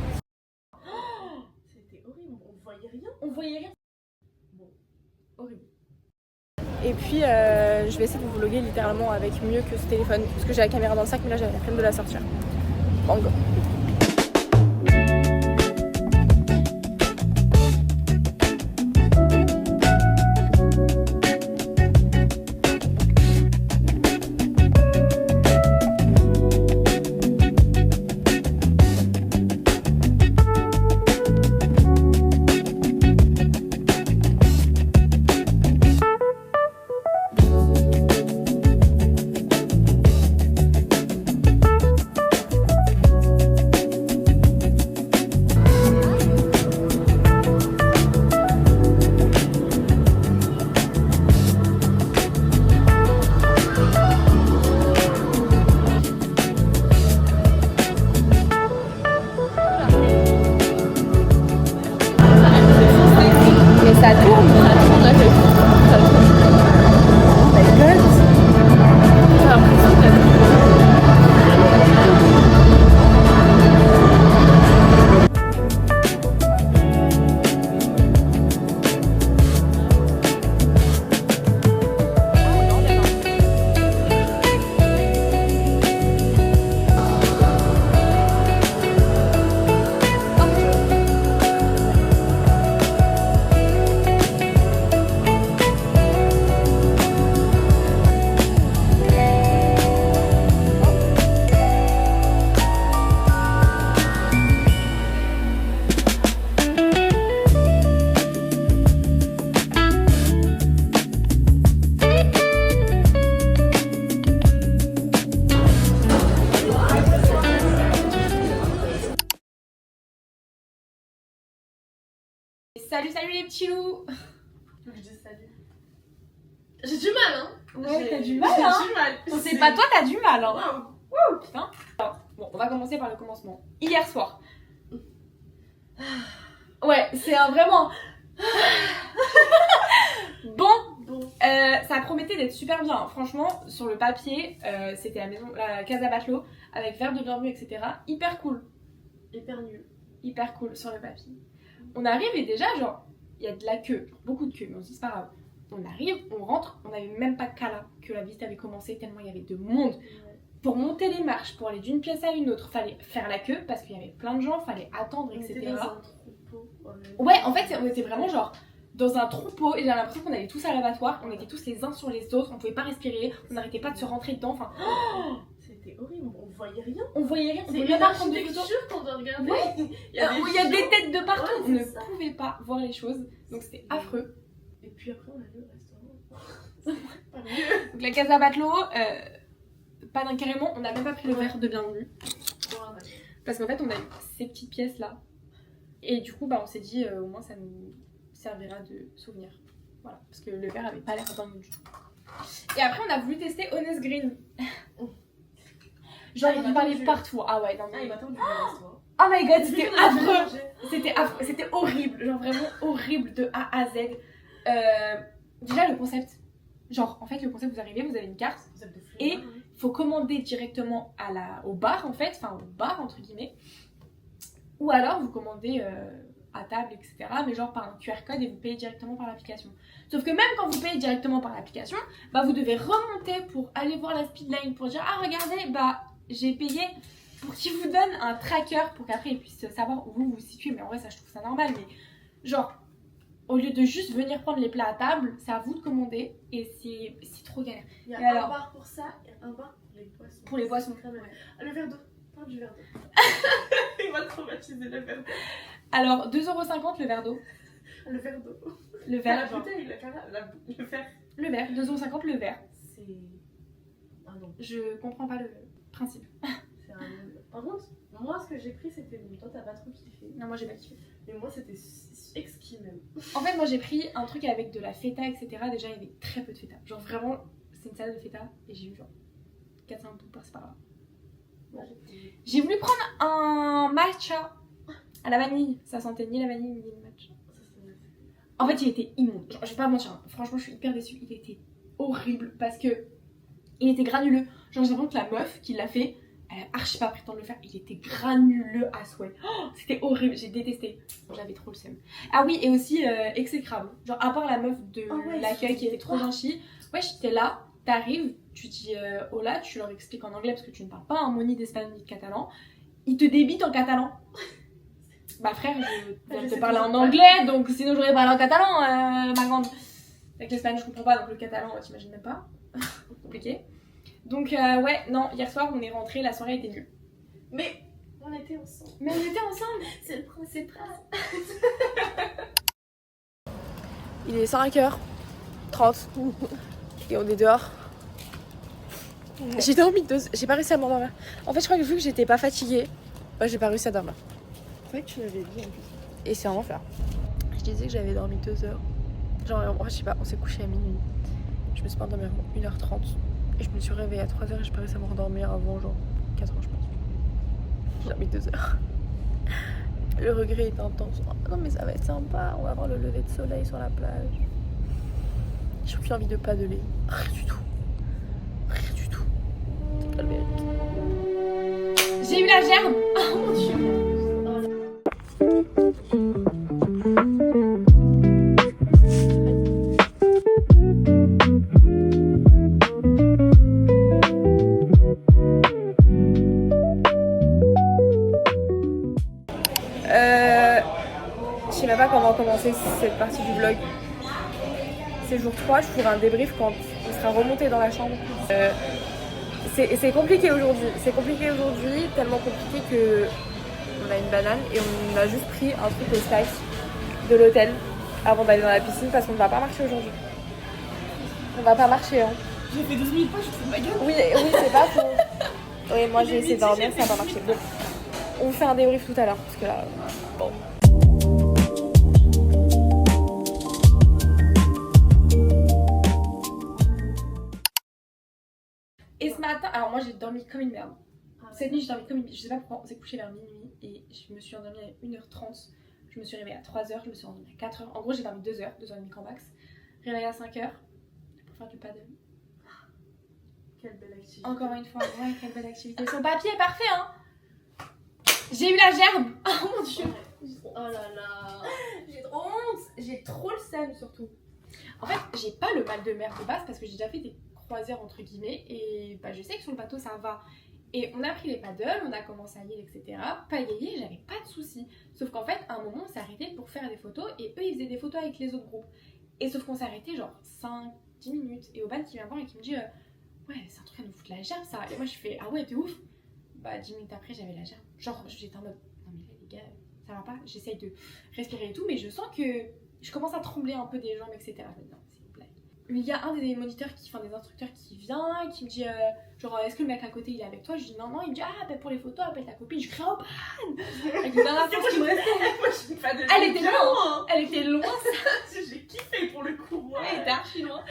Speaker 5: C'était horrible, on voyait rien.
Speaker 4: On voyait rien.
Speaker 5: Bon, horrible.
Speaker 4: Et puis, je vais essayer de vous vlogger littéralement avec mieux que ce téléphone. Parce que j'ai la caméra dans le sac, mais là, j'avais la flemme de la sortir. Bang. Ça tourne, là, j'ai ça tourne. Oh my god. J'ai l'impression d'être... Salut les petits loups.
Speaker 5: Faut que je dise salut. J'ai du mal, hein.
Speaker 4: Ouais, t'as du mal, hein.
Speaker 5: J'ai du mal.
Speaker 4: C'est pas toi, t'as du mal, hein.
Speaker 5: Wow.
Speaker 4: Wouh, putain. Alors, bon, on va commencer par le commencement. Hier soir. Ouais, c'est un vraiment... Bon, ça promettait d'être super bien. Hein. Franchement, sur le papier, c'était la Casa Batlló, avec verre de bienvenue, etc. Hyper cool.
Speaker 5: Hyper nul.
Speaker 4: Hyper cool sur le papier. On arrive et déjà, genre, il y a de la queue, beaucoup de queue, mais on se dit c'est pas grave. On arrive, on rentre, on n'avait même pas de cala que la visite avait commencé tellement il y avait de monde.
Speaker 5: Ouais.
Speaker 4: Pour monter les marches, pour aller d'une pièce à une autre, fallait faire la queue parce qu'il y avait plein de gens, fallait attendre,
Speaker 5: On
Speaker 4: etc.
Speaker 5: était dans un troupeau.
Speaker 4: Ouais, en fait, on était vraiment genre dans un troupeau et j'avais l'impression qu'on allait tous à l'abattoir, on était tous les uns sur les autres, on pouvait pas respirer, on n'arrêtait pas de se rentrer dedans, enfin,
Speaker 5: C'était horrible, on voyait rien.
Speaker 4: on voyait rien, on
Speaker 5: C'est
Speaker 4: pouvait
Speaker 5: une
Speaker 4: même pas prendre de photos.
Speaker 5: architecture qu'on doit regarder.
Speaker 4: Ouais.
Speaker 5: Il y a
Speaker 4: Il y a des
Speaker 5: gens.
Speaker 4: têtes de partout,
Speaker 5: Ouais,
Speaker 4: on ne
Speaker 5: c'est ça.
Speaker 4: pouvait pas voir les choses, donc c'était affreux.
Speaker 5: Et puis après, on a vu le restaurant. Pas mieux.
Speaker 4: Donc la Casa Batlló, pas d'un carrément, on n'a même pas pris le verre de bienvenue.
Speaker 5: Ouais.
Speaker 4: Parce qu'en fait, on a eu ces petites pièces là. Et du coup, bah, on s'est dit, au moins, ça nous servira de souvenir.
Speaker 3: Voilà, parce que le verre avait pas l'air dingue du tout. Et après, on a voulu tester Honest Green. Genre, il parlait partout. Ah ouais, non mais...
Speaker 5: Ah, il m'a tendu le toi.
Speaker 3: Oh my god, c'était affreux. C'était affreux, c'était horrible. Genre vraiment horrible de A à Z. Déjà, le concept. Genre, en fait, le concept, vous arrivez, vous avez une carte. Et il faut commander directement au bar, en fait. Enfin, au bar, entre guillemets. Ou alors, vous commandez à table, etc. Mais genre par un QR code et vous payez directement par l'application. Sauf que même quand vous payez directement par l'application, bah vous devez remonter pour aller voir la speedline pour dire ah regardez, bah j'ai payé, pour qu'ils vous donnent un tracker pour qu'après ils puissent savoir où vous vous situez. Mais en vrai, ça je trouve ça normal. Mais genre, au lieu de juste venir prendre les plats à table, c'est à vous de commander et c'est trop galère.
Speaker 5: Il y a
Speaker 3: Et
Speaker 5: un
Speaker 3: alors
Speaker 5: bar pour ça et un bar pour les boissons.
Speaker 3: Pour les boissons.
Speaker 5: Ouais. Ah, le verre d'eau. Parle du verre d'eau. Il m'a traumatisé le verre d'eau.
Speaker 3: Alors 2,50€ le verre d'eau.
Speaker 5: Le verre d'eau.
Speaker 3: Le
Speaker 5: La
Speaker 3: verre.
Speaker 5: bouteille, le verre.
Speaker 3: Le verre, 2,50€ le verre.
Speaker 5: C'est. Ah non.
Speaker 3: Je comprends pas le principe.
Speaker 5: C'est un. Par contre, moi ce que j'ai pris c'était bon. Toi t'as pas trop kiffé.
Speaker 3: Non, moi j'ai pas kiffé.
Speaker 5: Mais moi c'était exquis même.
Speaker 3: En fait, moi j'ai pris un truc avec de la feta, etc. Déjà, il y avait très peu de feta. Genre vraiment, c'est une salade de feta et j'ai eu genre 400 bouts par là. J'ai voulu prendre un matcha à la vanille. Ça sentait ni la vanille ni le matcha. En fait, il était immonde. Genre, je vais pas mentir. Hein. Franchement, je suis hyper déçue. Il était horrible parce que il était granuleux. Genre, j'ai l'impression que la meuf qui l'a fait, elle a archi pas pris le temps de le faire. Il était granuleux à souhait. Oh, c'était horrible. J'ai détesté. J'avais trop le seum. Ah oui, et aussi exécrable. Genre, à part la meuf de l'accueil qui était trop gentille. Ouais, j'étais là. T'arrives, tu dis hola, tu leur expliques en anglais parce que tu ne parles pas un mot ni d'espagnol ni de catalan. Ils te débitent en catalan. Bah frère, je te parler en anglais, donc sinon j'aurais parlé en catalan, ma grande. Avec l'espagnol je comprends pas, donc le catalan, t'imagines même pas. Compliqué. Donc ouais, non, hier soir on est rentrés, la soirée était nulle.
Speaker 5: Mais on était ensemble.
Speaker 3: Mais on était ensemble.
Speaker 5: C'est le principe.
Speaker 4: Il est 5h30 et on est dehors. J'ai dormi j'ai pas réussi à m'endormir. En fait, je crois que vu que j'étais pas fatiguée, bah, j'ai pas réussi à dormir.
Speaker 5: C'est vrai que tu l'avais dit en plus.
Speaker 4: Et c'est un enfer. Je disais que j'avais dormi 2 heures. Genre, en vrai, je sais pas, on s'est couché à minuit. Je me suis pas endormie avant 1h30. Et je me suis réveillée à 3h et j'ai pas réussi à me rendormir avant genre 4h, je pense. J'ai dormi 2 heures. Le regret est intense. Oh, non, mais ça va être sympa. On va voir le lever de soleil sur la plage. J'ai plus envie de paddler. Rien du tout. Rien du tout. C'est pas le mérite.
Speaker 3: J'ai eu la gerbe. Oh mon dieu.
Speaker 4: Je sais même pas comment commencer cette partie du vlog. C'est jour 3, je ferai un débrief quand on sera remonté dans la chambre. C'est compliqué aujourd'hui. C'est compliqué aujourd'hui, tellement compliqué que on a une banane et on a juste pris un truc au Spice de l'hôtel avant d'aller dans la piscine parce qu'on ne va pas marcher aujourd'hui. On va pas marcher hein.
Speaker 3: J'ai fait 12 000 pas, je te fous de ma gueule.
Speaker 4: Oui, c'est pas faux. Oui, moi j'ai essayé de dormir, ça n'a pas marché. Bon, on fait un débrief tout à l'heure parce que là, bon.
Speaker 3: Et ce matin, alors moi j'ai dormi comme une merde. Cette nuit j'ai dormi comme une merde. Je sais pas pourquoi, on s'est couché vers minuit et je me suis endormie à 1h30. Je me suis réveillée à 3h, je me suis endormie à 4h. En gros j'ai dormi 2h, 2h30 grand max. Réveillée à 5h pour faire du paddle.
Speaker 5: Quelle belle activité.
Speaker 3: Encore une fois, ouais, quelle belle activité. Son papier est parfait hein. J'ai eu la gerbe. Oh mon dieu.
Speaker 5: Oh là là.
Speaker 3: J'ai trop honte. J'ai trop le seum surtout. En fait j'ai pas le mal de mer de base parce que j'ai déjà fait des croisières entre guillemets et bah, je sais que sur le bateau ça va. Et on a pris les paddles, on a commencé à y aller, etc. Pagayer, j'avais pas de soucis. Sauf qu'en fait, à un moment, on s'est arrêté pour faire des photos et eux, ils faisaient des photos avec les autres groupes. Et sauf qu'on s'est arrêté genre 5-10 minutes. Et Aubin qui vient voir et qui me dit ouais, c'est un truc à nous foutre la gerbe ça. Et moi, je fais ah ouais, t'es ouf. Bah, 10 minutes après, j'avais la gerbe. Genre, j'étais en mode non, mais là, les gars, ça va pas. J'essaye de respirer et tout, mais je sens que je commence à trembler un peu des jambes, etc. Non, c'est une blague.
Speaker 4: il y a un des moniteurs des instructeurs qui vient, qui me dit genre est-ce que le mec à côté il est avec toi? Je dis non, il me dit ah bah pour les photos appelle ta copine. Je crie oh ban. Elle dit non, elle était loin,
Speaker 5: J'ai kiffé pour le coup.
Speaker 4: elle était archi loin.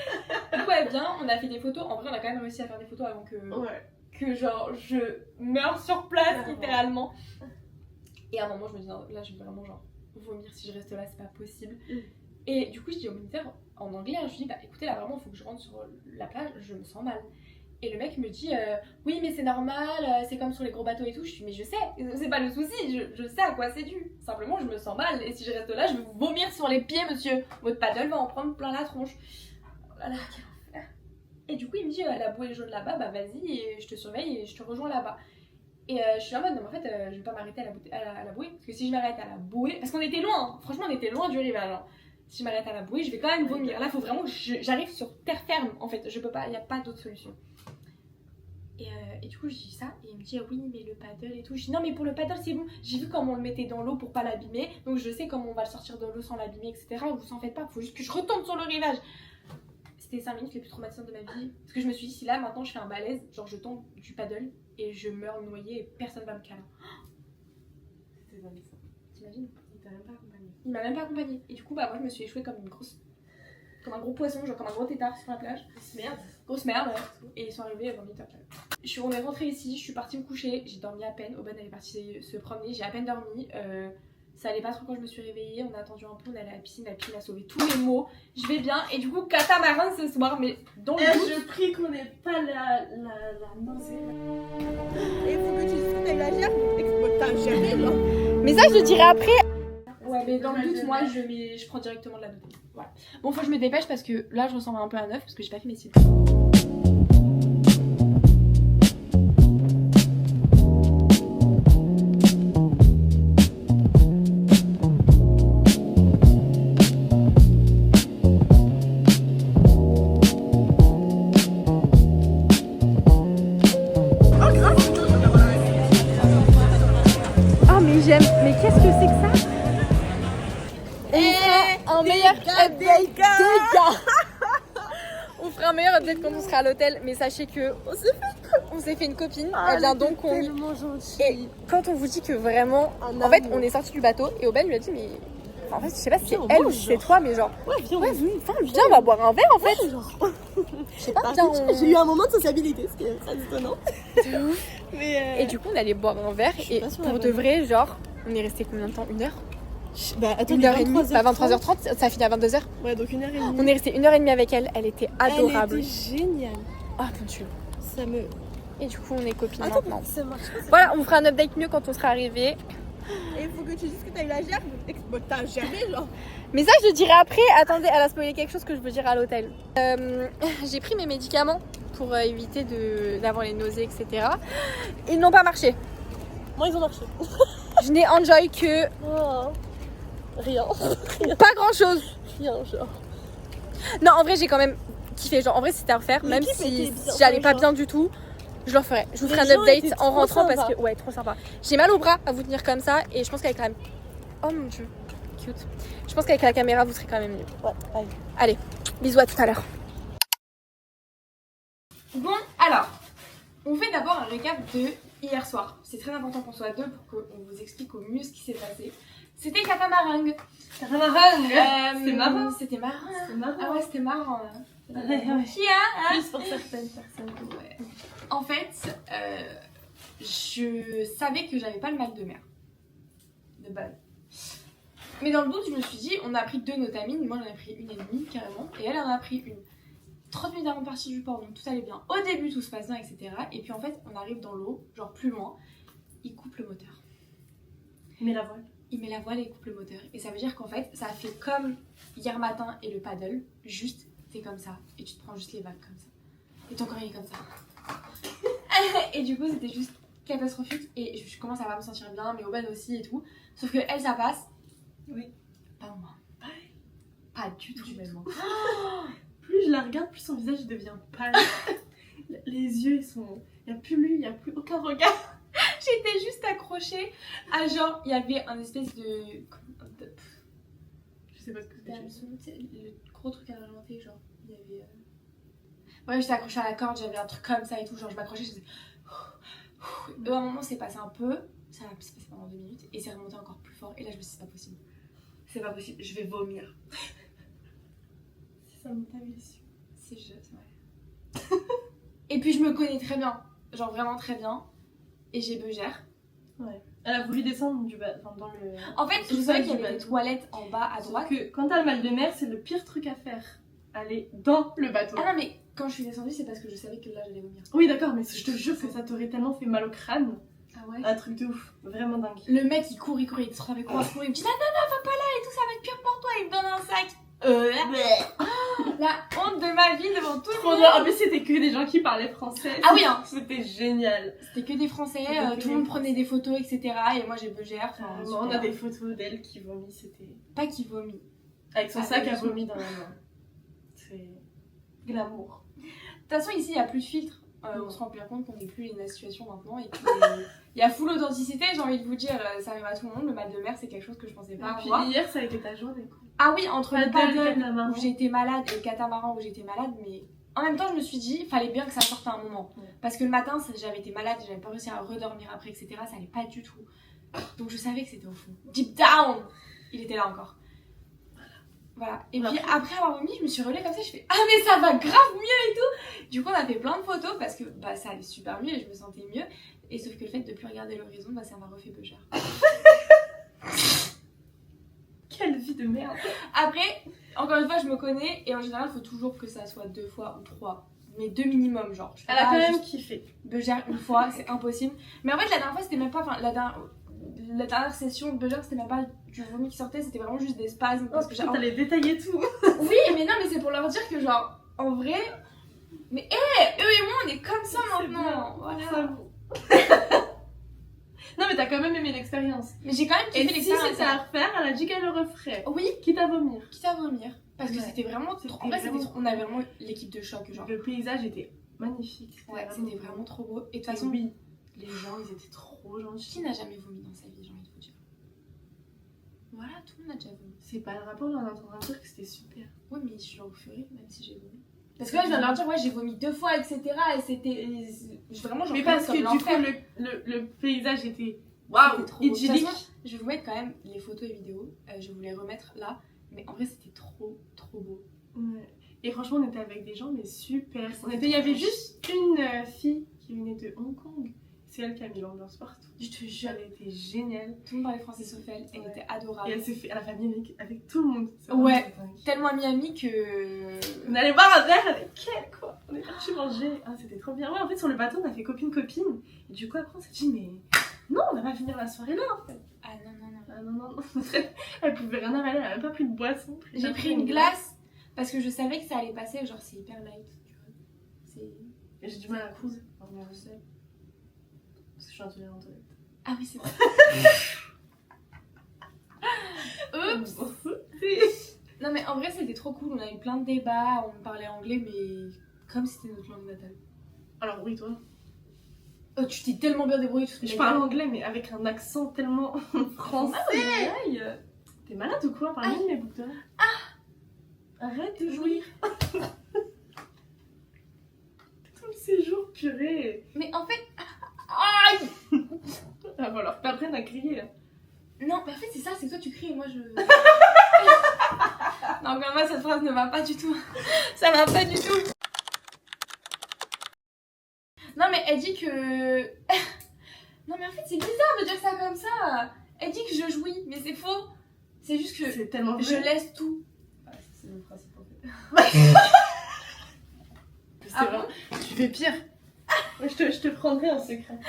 Speaker 4: Du coup elle vient, on a fait des photos, en vrai on a quand même réussi à faire des photos avant que genre je meure sur place littéralement. Et à un moment je me dis non, là je vais vraiment genre vomir si je reste là, c'est pas possible. Et du coup je dis au moniteur en anglais, je lui dis bah écoutez là vraiment il faut que je rentre sur la plage, je me sens mal. Et le mec me dit oui mais c'est normal, c'est comme sur les gros bateaux et tout. Je dis mais je sais, c'est pas le souci, je sais à quoi c'est dû. Simplement je me sens mal et si je reste là je vais vous vomir sur les pieds monsieur. Votre paddle va en prendre plein la tronche. Oh là là quel enfer. Et du coup il me dit la bouée jaune là-bas, bah vas-y et je te surveille et je te rejoins là-bas. Et je suis en mode non mais en fait je vais pas m'arrêter à la bouée parce que si je m'arrête à la bouée, parce qu'on était loin, franchement on était loin du rivage hein. Si je m'arrête à la bouée je vais quand même vomir. Là faut vraiment que j'arrive sur terre ferme en fait, je peux pas, il n'y a pas d'autre solution. Et du coup je dis ça et il me dit oui mais le paddle et tout. Je dis non mais pour le paddle c'est bon, j'ai vu comment on le mettait dans l'eau pour pas l'abîmer, donc je sais comment on va le sortir de l'eau sans l'abîmer etc. Vous en faites pas, faut juste que je retombe sur le rivage. C'était 5 minutes les plus traumatisantes de ma vie parce que je me suis dit si là maintenant je fais un malaise, genre je tombe du paddle et je meurs noyée et personne va me caler.
Speaker 5: C'était dingue ça.
Speaker 4: T'imagines?
Speaker 5: Il t'a même pas accompagné.
Speaker 4: Il m'a même pas accompagnée. Et du coup bah moi je me suis échouée comme un gros poisson, genre comme un gros tétard sur la plage. Grosse merde, ouais. Et ils sont arrivés 20 minutes après. On est rentrée ici, je suis partie me coucher, j'ai dormi à peine. Aubin elle est partie se promener, j'ai à peine dormi. Ça allait pas trop quand je me suis réveillée, on a attendu un peu, on est allé à la piscine a sauvé tous les maux. Je vais bien, et du coup, catamaran ce soir, mais dans le doute.
Speaker 5: Je prie qu'on n'ait pas la nausée.
Speaker 7: Et faut que tu dises que t'as eu la gerbe, t'as jamais là.
Speaker 4: Mais ça, je le dirai après. Ouais, mais dans le doute, moi, je prends directement de la douche. Voilà. Bon, faut que je me dépêche parce que là, je ressemble un peu à neuf parce que j'ai pas fait mes cils. Oh, mais j'aime. Mais qu'est-ce que c'est que ça? Un meilleur update des gars. On fera un meilleur update quand on sera à l'hôtel, mais sachez que on s'est fait une copine. Elle vient donc et quand on vous dit que vraiment, en fait, on est sorti du bateau et Aubin lui a dit mais en fait, je sais pas si c'est elle ou si c'est toi, mais genre viens, on va boire un verre en fait. Je sais pas, viens,
Speaker 7: j'ai eu un moment de sociabilité, ce qui est très étonnant.
Speaker 4: De ouf.
Speaker 7: Mais
Speaker 4: Et du coup, on allait boire un verre et pour de vrai, genre, on est resté combien de temps? 1 heure?
Speaker 7: bah attends,
Speaker 4: 1h30, bah 23h30, ça finit à 22h.
Speaker 7: Ouais, donc 1h30.
Speaker 4: On est resté 1h30 avec elle, elle était adorable.
Speaker 7: Elle était géniale.
Speaker 4: Oh mon dieu.
Speaker 7: Ça me.
Speaker 4: Et du coup, on est copines
Speaker 7: Attends,
Speaker 4: maintenant.
Speaker 7: ça marche pas.
Speaker 4: Voilà, on fera un update mieux quand on sera arrivé.
Speaker 7: Et il faut que tu dises que t'as eu la gerbe. T'as jamais genre.
Speaker 4: Mais ça, je le dirai après. Attendez, elle a spoilé quelque chose que je veux dire à l'hôtel. J'ai pris mes médicaments pour éviter d'avoir les nausées, etc. Ils n'ont pas marché.
Speaker 7: Moi, ils ont marché.
Speaker 4: Je n'ai enjoy que
Speaker 7: Oh. Rien.
Speaker 4: pas grand chose.
Speaker 7: Rien, genre.
Speaker 4: Non, en vrai, j'ai quand même kiffé. Genre, en vrai, c'était à refaire. Même
Speaker 7: L'équipe
Speaker 4: si
Speaker 7: était bien,
Speaker 4: j'allais pas
Speaker 7: genre.
Speaker 4: bien du tout, je le referai. Je vous ferai
Speaker 7: Les
Speaker 4: un
Speaker 7: gens
Speaker 4: update
Speaker 7: étaient
Speaker 4: en
Speaker 7: trop
Speaker 4: rentrant
Speaker 7: sympas.
Speaker 4: parce que, ouais, trop sympa. J'ai mal au bras à vous tenir comme ça et je pense qu'avec la. Oh mon dieu, cute. Je pense qu'avec la caméra, vous serez quand même mieux.
Speaker 7: Ouais, allez.
Speaker 4: Allez, bisous à tout à l'heure. Bon, alors, on fait d'abord un récap de hier soir. C'est très important qu'on soit à deux pour qu'on vous explique au mieux ce qui s'est passé. C'était catamaran.
Speaker 5: C'est marrant.
Speaker 4: C'était marrant.
Speaker 5: C'est marrant.
Speaker 4: Ah ouais, c'était marrant.
Speaker 5: Ouais.
Speaker 4: Qui a
Speaker 5: Plus pour certaines personnes.
Speaker 4: Ouais. En fait, je savais que j'avais pas le mal de mer. De base. Mais dans le doute, je me suis dit, on a pris 2 notamines. Moi, j'en ai pris 1,5 carrément. Et elle en a pris une. 30 minutes avant de partir du port, donc tout allait bien. Au début, tout se passe bien, etc. Et puis en fait, on arrive dans l'eau, genre plus loin. Il coupe le moteur.
Speaker 5: Mais la voile.
Speaker 4: Il met la voile et il coupe le moteur. Et ça veut dire qu'en fait, ça a fait comme hier matin et le paddle. Juste, t'es comme ça. Et tu te prends juste les vagues comme ça. Et ton corps il est comme ça. Et du coup, c'était juste catastrophique. Et je commence à pas me sentir bien, mais Aubin aussi et tout. Sauf que elle, ça passe.
Speaker 5: Oui.
Speaker 4: Pas moi. Pas du tout, même.
Speaker 5: Plus je la regarde, plus son visage devient pâle. Les yeux, ils sont. Il n'y a plus lui, il n'y a plus aucun regard.
Speaker 4: J'étais juste accrochée à genre, il y avait un espèce de
Speaker 5: Je sais pas ce que c'est.
Speaker 4: le gros truc à ralentir, genre. Il y avait... Ouais, j'étais accrochée à la corde, j'avais un truc comme ça et tout, genre je m'accrochais, je faisais... Et à un moment, c'est passé un peu, ça s'est passé pendant 2 minutes, et c'est remonté encore plus fort, et là je me suis dit, c'est pas possible.
Speaker 5: C'est pas possible, je vais vomir. Si ça monte à mes yeux.
Speaker 4: C'est vrai. Et puis je me connais très bien, genre vraiment très bien, et j'ai beugère.
Speaker 5: Ouais. Elle a voulu descendre dans le...
Speaker 4: En fait, je savais qu'il y avait des toilettes en bas à droite.
Speaker 5: Que quand t'as le mal de mer, c'est le pire truc à faire. Aller dans le bateau.
Speaker 4: Ah non, mais quand je suis descendue, c'est parce que je savais que là j'allais vomir.
Speaker 5: Oui, d'accord, mais je te jure que ça t'aurait tellement fait mal au crâne.
Speaker 4: Ah ouais?
Speaker 5: Un truc de ouf, vraiment dingue.
Speaker 4: Le mec il court, il se savait quoi, il me dit non, va pas là et tout, ça va être pire pour toi, il me donne un sac. La honte de ma vie devant tout le
Speaker 5: Trop
Speaker 4: monde.
Speaker 5: bien. En plus, c'était que des gens qui parlaient français.
Speaker 4: Ah oui, hein.
Speaker 5: C'était génial.
Speaker 4: C'était que des Français,
Speaker 5: C'était que
Speaker 4: tout le
Speaker 5: des
Speaker 4: monde prenait des photos, etc. Et moi j'ai beugère.
Speaker 5: On a des photos d'elle qui vomit, c'était...
Speaker 4: Pas qui vomit.
Speaker 5: Avec son
Speaker 4: Ah,
Speaker 5: sac à
Speaker 4: oui.
Speaker 5: vomi dans la main. C'est glamour.
Speaker 4: De toute façon, ici il n'y a plus de filtre. On se rend bien compte qu'on n'est plus dans la situation maintenant et qu'il y a full authenticité. J'ai envie de vous dire, ça arrive à tout le monde. Le mal de mer, c'est quelque chose que je pensais pas
Speaker 5: Et puis
Speaker 4: avoir.
Speaker 5: hier, ça a été ta journée, quoi.
Speaker 4: Ah oui, entre le
Speaker 5: Paddle,
Speaker 4: paddle
Speaker 5: catamaran.
Speaker 4: où j'étais malade et le catamaran où j'étais malade, mais en même temps, je me suis dit, il fallait bien que ça sorte à un moment.
Speaker 5: Ouais.
Speaker 4: Parce que le matin, j'avais été malade, j'avais pas réussi à redormir après, etc. Ça allait pas du tout. Donc je savais que c'était au fond. Deep down, il était là encore. Voilà. Et puis après avoir vomi, je me suis relevée comme ça, je fais ah mais ça va grave mieux et tout. Du coup, on a fait plein de photos parce que bah ça allait super mieux et je me sentais mieux. Et sauf que le fait de plus regarder l'horizon, bah ça m'a refait beugère.
Speaker 5: Quelle vie de merde.
Speaker 4: Après, encore une fois, je me connais et en général, il faut toujours que ça soit 2 fois ou 3. Mais 2 minimum, genre. Je peux
Speaker 5: Elle a
Speaker 4: pas
Speaker 5: quand même
Speaker 4: juste
Speaker 5: kiffé.
Speaker 4: beugère une fois, c'est impossible. Mais en fait, la dernière fois, c'était même pas. Enfin, la dernière session de beugère, c'était même pas du vomi qui sortait, c'était vraiment juste des spasmes. Parce que
Speaker 5: T'allais détailler tout.
Speaker 4: Oui, mais non, mais c'est pour leur dire que, genre, en vrai. Mais eux et moi, on est comme ça
Speaker 5: C'est
Speaker 4: maintenant.
Speaker 5: bien.
Speaker 4: Voilà.
Speaker 5: Ça vaut. Non, mais t'as quand même aimé l'expérience.
Speaker 4: Mais j'ai quand même
Speaker 5: Et
Speaker 4: kiffé
Speaker 5: si
Speaker 4: l'expérience.
Speaker 5: c'était à refaire, elle a dit qu'elle le referait.
Speaker 4: Oui,
Speaker 5: Quitte à vomir.
Speaker 4: quitte à vomir. Parce que
Speaker 5: Ouais.
Speaker 4: c'était vraiment trop. En
Speaker 5: C'était
Speaker 4: fait, c'était
Speaker 5: vraiment
Speaker 4: trop- on avait vraiment l'équipe de choc, genre.
Speaker 5: Le paysage était magnifique.
Speaker 4: Ouais, c'était vraiment trop beau. Et de toute
Speaker 5: Et
Speaker 4: façon,
Speaker 5: oui, les gens, ils étaient trop gentils.
Speaker 4: qui n'a jamais vomi dans sa vie, j'ai envie de vous dire. Voilà, tout le monde a déjà vomi.
Speaker 5: C'est pas le rapport, là, on est en train de dire que c'était super.
Speaker 4: Ouais, mais je suis leur ferai, même si j'ai vomi. Parce que là, je viens de leur dire, ouais, j'ai vomi 2 fois, etc. Et c'était. Vraiment, j'en
Speaker 5: Mais
Speaker 4: prenais
Speaker 5: parce
Speaker 4: comme
Speaker 5: que du coup,
Speaker 4: l'enfer.
Speaker 5: le paysage était
Speaker 4: C'était
Speaker 5: waouh,
Speaker 4: trop beau. De toute
Speaker 5: idyllique.
Speaker 4: façon, je vais vous mettre quand même les photos et vidéos. Je vais vous les remettre là. Mais en vrai, c'était trop, trop beau.
Speaker 5: Ouais. Et franchement, on était avec des gens, mais super.
Speaker 4: C'était
Speaker 5: Il y avait
Speaker 4: trop
Speaker 5: juste une fille qui venait de Hong Kong. C'est elle qui a mis l'ambiance partout.
Speaker 4: Je te jure,
Speaker 5: Elle était géniale.
Speaker 4: tout le monde parlait français sauf elle. Elle
Speaker 5: Ouais.
Speaker 4: était
Speaker 5: Et
Speaker 4: adorable.
Speaker 5: elle s'est fait à la famille avec tout le monde. C'est
Speaker 4: Ouais.
Speaker 5: vraiment dingue.
Speaker 4: Tellement ami que.
Speaker 5: On allait boire un verre avec elle, quoi. On est parti manger. Ah, c'était trop bien. Ouais, en fait, sur le bateau, on a fait copine-copine. Et du coup, après, on s'est dit, mais non, on va pas finir la soirée là, en fait.
Speaker 4: Ah non, non, non.
Speaker 5: Ah non, non, non. Elle pouvait rien avaler, elle a même pas pris de boisson.
Speaker 4: J'ai pris une glace parce que je savais que ça allait passer. Genre, c'est hyper light. Tu vois. C'est.
Speaker 5: Et j'ai du mal à coudre. Alors, je sais. Parce que je suis intolérante aux toilette.
Speaker 4: Ah oui, c'est vrai. Oups! Non, mais en vrai, c'était trop cool. On a eu plein de débats. On parlait anglais, mais comme si c'était notre langue natale.
Speaker 5: Alors, oui, toi.
Speaker 4: Oh, tu t'es tellement bien débrouillée. Tout ce que
Speaker 5: Je
Speaker 4: j'ai
Speaker 5: parle
Speaker 4: fait.
Speaker 5: anglais, mais avec un accent tellement français. T'es malade ou quoi? Parmi mes boucles d'oreilles. Arrête de jouir. Tout le séjour, purée.
Speaker 4: Mais en fait. Aïe!
Speaker 5: Ah, bon, alors, t'apprennes à crier, là.
Speaker 4: Non, mais en fait, c'est ça, c'est que toi tu cries et moi je. Non, mais moi cette phrase ne va pas du tout. Ça va pas du tout. Non, mais elle dit que. Non, mais en fait, c'est bizarre de dire ça comme ça. Elle dit que je jouis, mais c'est faux. C'est juste que
Speaker 5: C'est tellement
Speaker 4: je
Speaker 5: vrai.
Speaker 4: laisse tout.
Speaker 5: Ah, c'est le principe, en fait. C'est
Speaker 4: Ah
Speaker 5: vrai. Tu fais pire. Je te prendrai en secret.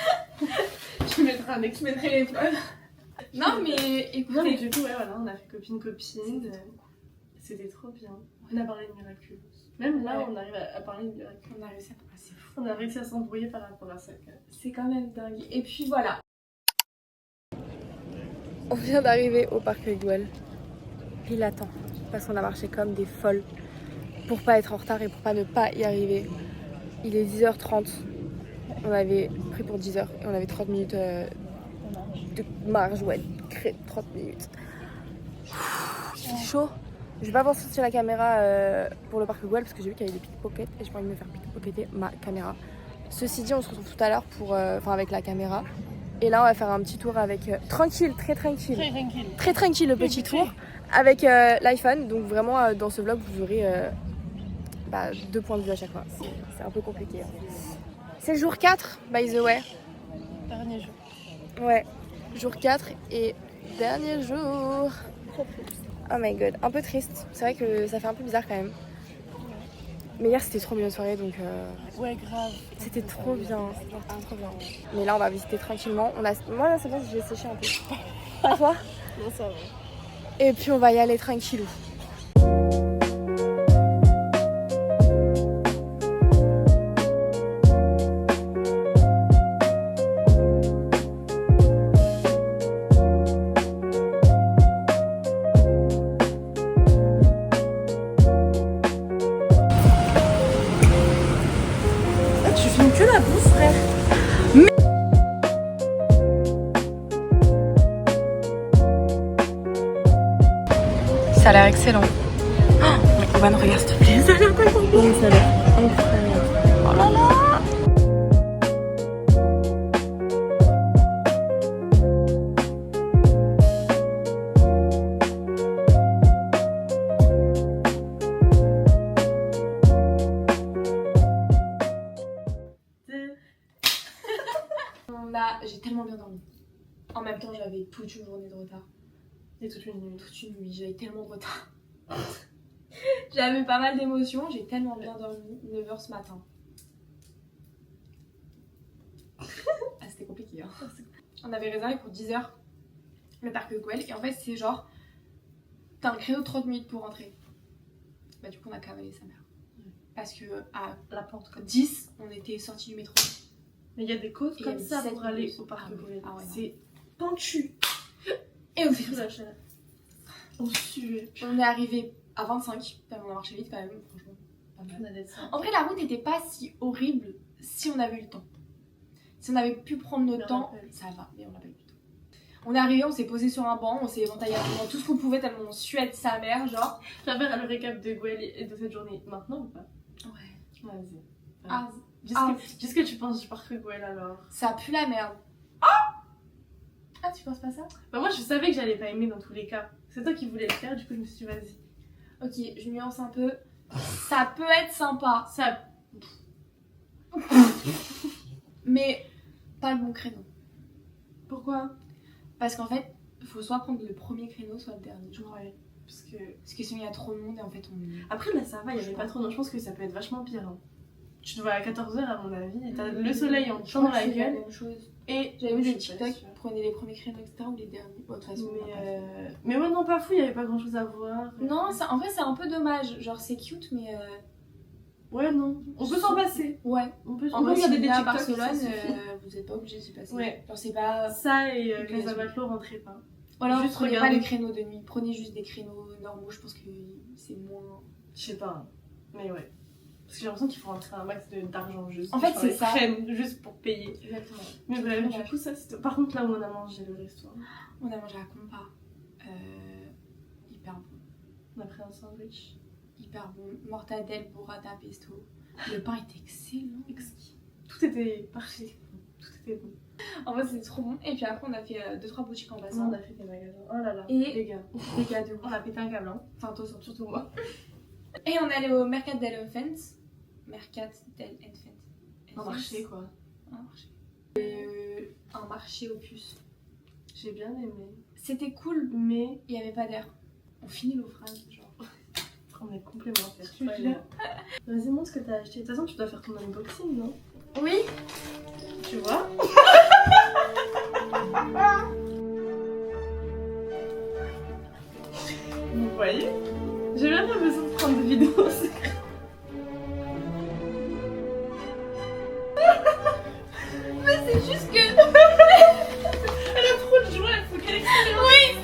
Speaker 5: Tu mettras un extrait.
Speaker 4: Je mettrai les preuves. Non, mais
Speaker 5: Non, mais
Speaker 4: écoutez.
Speaker 5: du coup, ouais, voilà, on a fait copine-copine. C'était trop bien. On a parlé de Miraculous. Même là,
Speaker 4: Ouais.
Speaker 5: on arrive à parler de Miraculous.
Speaker 4: On a réussi à passer.
Speaker 5: On a réussi à s'embrouiller par rapport à ça, quand même.
Speaker 4: C'est quand même dingue. Et puis voilà. On vient d'arriver au parc Rigwell. Il attend parce qu'on a marché comme des folles pour pas être en retard et pour pas ne pas y arriver. Il est 10h30. On avait pris pour 10h et on avait 30 minutes de marge. Ouais, 30 minutes. Il est chaud. Je vais pas pouvoir sortir la caméra pour le parc Güell parce que j'ai vu qu'il y avait des pickpockets et j'ai pas envie de me faire pickpocketer ma caméra. Ceci dit, on se retrouve tout à l'heure pour, avec la caméra. Et là, on va faire un petit tour avec tranquille, très tranquille.
Speaker 5: Très tranquille.
Speaker 4: Très tranquille le petit tour avec l'iPhone. Donc vraiment, dans ce vlog, vous aurez 2 points de vue à chaque fois. C'est un peu compliqué. Hein. C'est le jour 4, by the way.
Speaker 5: Dernier jour.
Speaker 4: Ouais, jour 4 et dernier jour. Oh my god, un peu triste. C'est vrai que ça fait un peu bizarre quand même. Mais hier c'était trop bien une soirée donc
Speaker 5: Ouais, grave.
Speaker 4: c'était trop bien. C'était trop bien. Mais là on va visiter tranquillement. Moi là c'est bon, je vais sécher un peu. Pas toi?
Speaker 5: Non, ça va.
Speaker 4: Et puis on va y aller tranquillou.
Speaker 5: Tu filmes que la bouffe, frère.
Speaker 3: Ça a l'air excellent. Oh, Oban, regarde s'il te plaît. Ça a l'air pas bon.
Speaker 4: Oui, ça a l'air incroyable.
Speaker 3: Oh là là.
Speaker 4: J'ai tellement bien dormi. En même temps, j'avais toute une journée de retard.
Speaker 5: Et toute une nuit.
Speaker 4: Toute une nuit, j'avais tellement de retard. J'avais pas mal d'émotions, j'ai tellement bien dormi. 9h ce matin. Ah, c'était compliqué. Hein. On avait réservé pour 10h le parc Güell. Et en fait, c'est genre, t'as un créneau de 30 minutes pour rentrer. Bah, du coup, on a cavalé sa mère. Parce que à
Speaker 5: La pente, comme
Speaker 4: 10, on était sortis du métro.
Speaker 5: Mais il y a des côtes
Speaker 4: Et
Speaker 5: comme
Speaker 4: il y a
Speaker 5: ça
Speaker 4: 17
Speaker 5: pour aller
Speaker 4: minutes.
Speaker 5: au parc Güell.
Speaker 4: Ah ouais, non.
Speaker 5: C'est pentu.
Speaker 4: Et on s'est
Speaker 5: Sous
Speaker 4: fait ça.
Speaker 5: la chaleur. On suait.
Speaker 4: On est arrivé à 25. On a marché vite quand même, franchement. Pas mal.
Speaker 5: On a des seins.
Speaker 4: En vrai, la route n'était pas si horrible si on avait eu le temps. Si on avait pu prendre notre
Speaker 5: On
Speaker 4: temps,
Speaker 5: l'a pas eu.
Speaker 4: ça va, mais on n'a pas eu le temps. On est arrivé, on s'est posé sur un banc, on s'est éventaillé absolument tout ce qu'on pouvait tellement on suait de sa mère, genre.
Speaker 5: Tu vas faire le récap de Güell et de cette journée maintenant ou pas?
Speaker 4: Ouais.
Speaker 5: Vas-y.
Speaker 4: Ah,
Speaker 5: Qu'est-ce que tu penses du parc Güell alors?
Speaker 4: ça pue la merde. Ah, tu penses pas ça?
Speaker 5: Bah moi je savais que j'allais pas aimer dans tous les cas. C'est toi qui voulais le faire, du coup je me suis dit vas-y.
Speaker 4: Ok, je nuance un peu. Ça peut être sympa,
Speaker 5: Ça...
Speaker 4: mais pas le bon créneau.
Speaker 5: Pourquoi?
Speaker 4: Parce qu'en fait, il faut soit prendre le premier créneau, soit le dernier.
Speaker 5: Ouais. Parce que...
Speaker 4: Parce que sinon il y a trop de monde et en fait on...
Speaker 5: Après là ça va, il y avait pas trop... Non, je pense que ça peut être vachement pire. Hein. Tu te vois à 14h à mon avis, et t'as le soleil en te dans la
Speaker 4: C'est la
Speaker 5: gueule.
Speaker 4: même chose.
Speaker 5: Et
Speaker 4: J'avais vu
Speaker 5: Je
Speaker 4: des
Speaker 5: suis pas
Speaker 4: TikTok,
Speaker 5: sûre.
Speaker 4: prenez les premiers créneaux, etc. ou les derniers. Bon, de toute façon, on va pas faire.
Speaker 5: Mais ouais, non, pas fou, il y avait pas grand chose à voir.
Speaker 4: Non, ça, en vrai, c'est un peu dommage. Genre, c'est cute, mais.
Speaker 5: Ouais, non. On peut s'en passer.
Speaker 4: Ouais.
Speaker 5: On peut
Speaker 4: En vrai,
Speaker 5: regarder
Speaker 4: si
Speaker 5: des
Speaker 4: vous venez à
Speaker 5: TikTok.
Speaker 4: Barcelone,
Speaker 5: ça suffit.
Speaker 4: vous êtes pas obligé d'y passer.
Speaker 5: Ouais.
Speaker 4: Genre, c'est pas.
Speaker 5: Ça et
Speaker 4: Ok,
Speaker 5: Casa
Speaker 4: vas-y.
Speaker 5: Batlló, rentrez pas.
Speaker 4: Voilà,
Speaker 5: Juste
Speaker 4: prenez pas
Speaker 5: regardez.
Speaker 4: les créneaux de nuit. Prenez juste des créneaux normaux. Je pense que c'est moins.
Speaker 5: Je sais pas. Hein. Mais ouais. Parce que j'ai l'impression qu'il faut rentrer un max d'argent juste.
Speaker 4: En fait,
Speaker 5: Genre,
Speaker 4: c'est
Speaker 5: ils
Speaker 4: ça.
Speaker 5: prennent juste pour payer.
Speaker 4: Exactement.
Speaker 5: Mais bref,
Speaker 4: dommage.
Speaker 5: du coup, ça c'était. Par contre, là où on a mangé le restaurant,
Speaker 4: On a mangé à Compa. Hyper bon.
Speaker 5: on a pris un sandwich.
Speaker 4: Hyper bon. Mortadelle, burrata, pesto. Le pain est excellent.
Speaker 5: Exquis. Tout était parfait. Tout était bon.
Speaker 4: En vrai, c'est trop bon. Et puis après, on a fait 2-3 boutiques en passant.
Speaker 5: On a fait des magasins. Oh là là.
Speaker 4: Et-
Speaker 5: les gars.
Speaker 4: Des gars de ouf.
Speaker 5: On a pété un câble. Hein.
Speaker 4: Enfin, toi, surtout moi. Et on est allé au Mercat del Enfants. Mercat del Enfants.
Speaker 5: Un marché quoi.
Speaker 4: Un marché. Un marché aux puces.
Speaker 5: J'ai bien aimé.
Speaker 4: C'était cool,
Speaker 5: Mais
Speaker 4: il n'y avait pas d'air. On finit nos phrases, genre.
Speaker 5: on est complémentaires. tu vois. Vas-y, montre ce que t'as acheté. De toute façon, tu dois faire ton unboxing, non?
Speaker 4: Oui.
Speaker 5: Tu vois? Vous voyez? J'ai même pas besoin de prendre de vidéos.
Speaker 4: C'est juste que.
Speaker 5: Elle a trop de joie, il faut qu'elle exprime. Oui!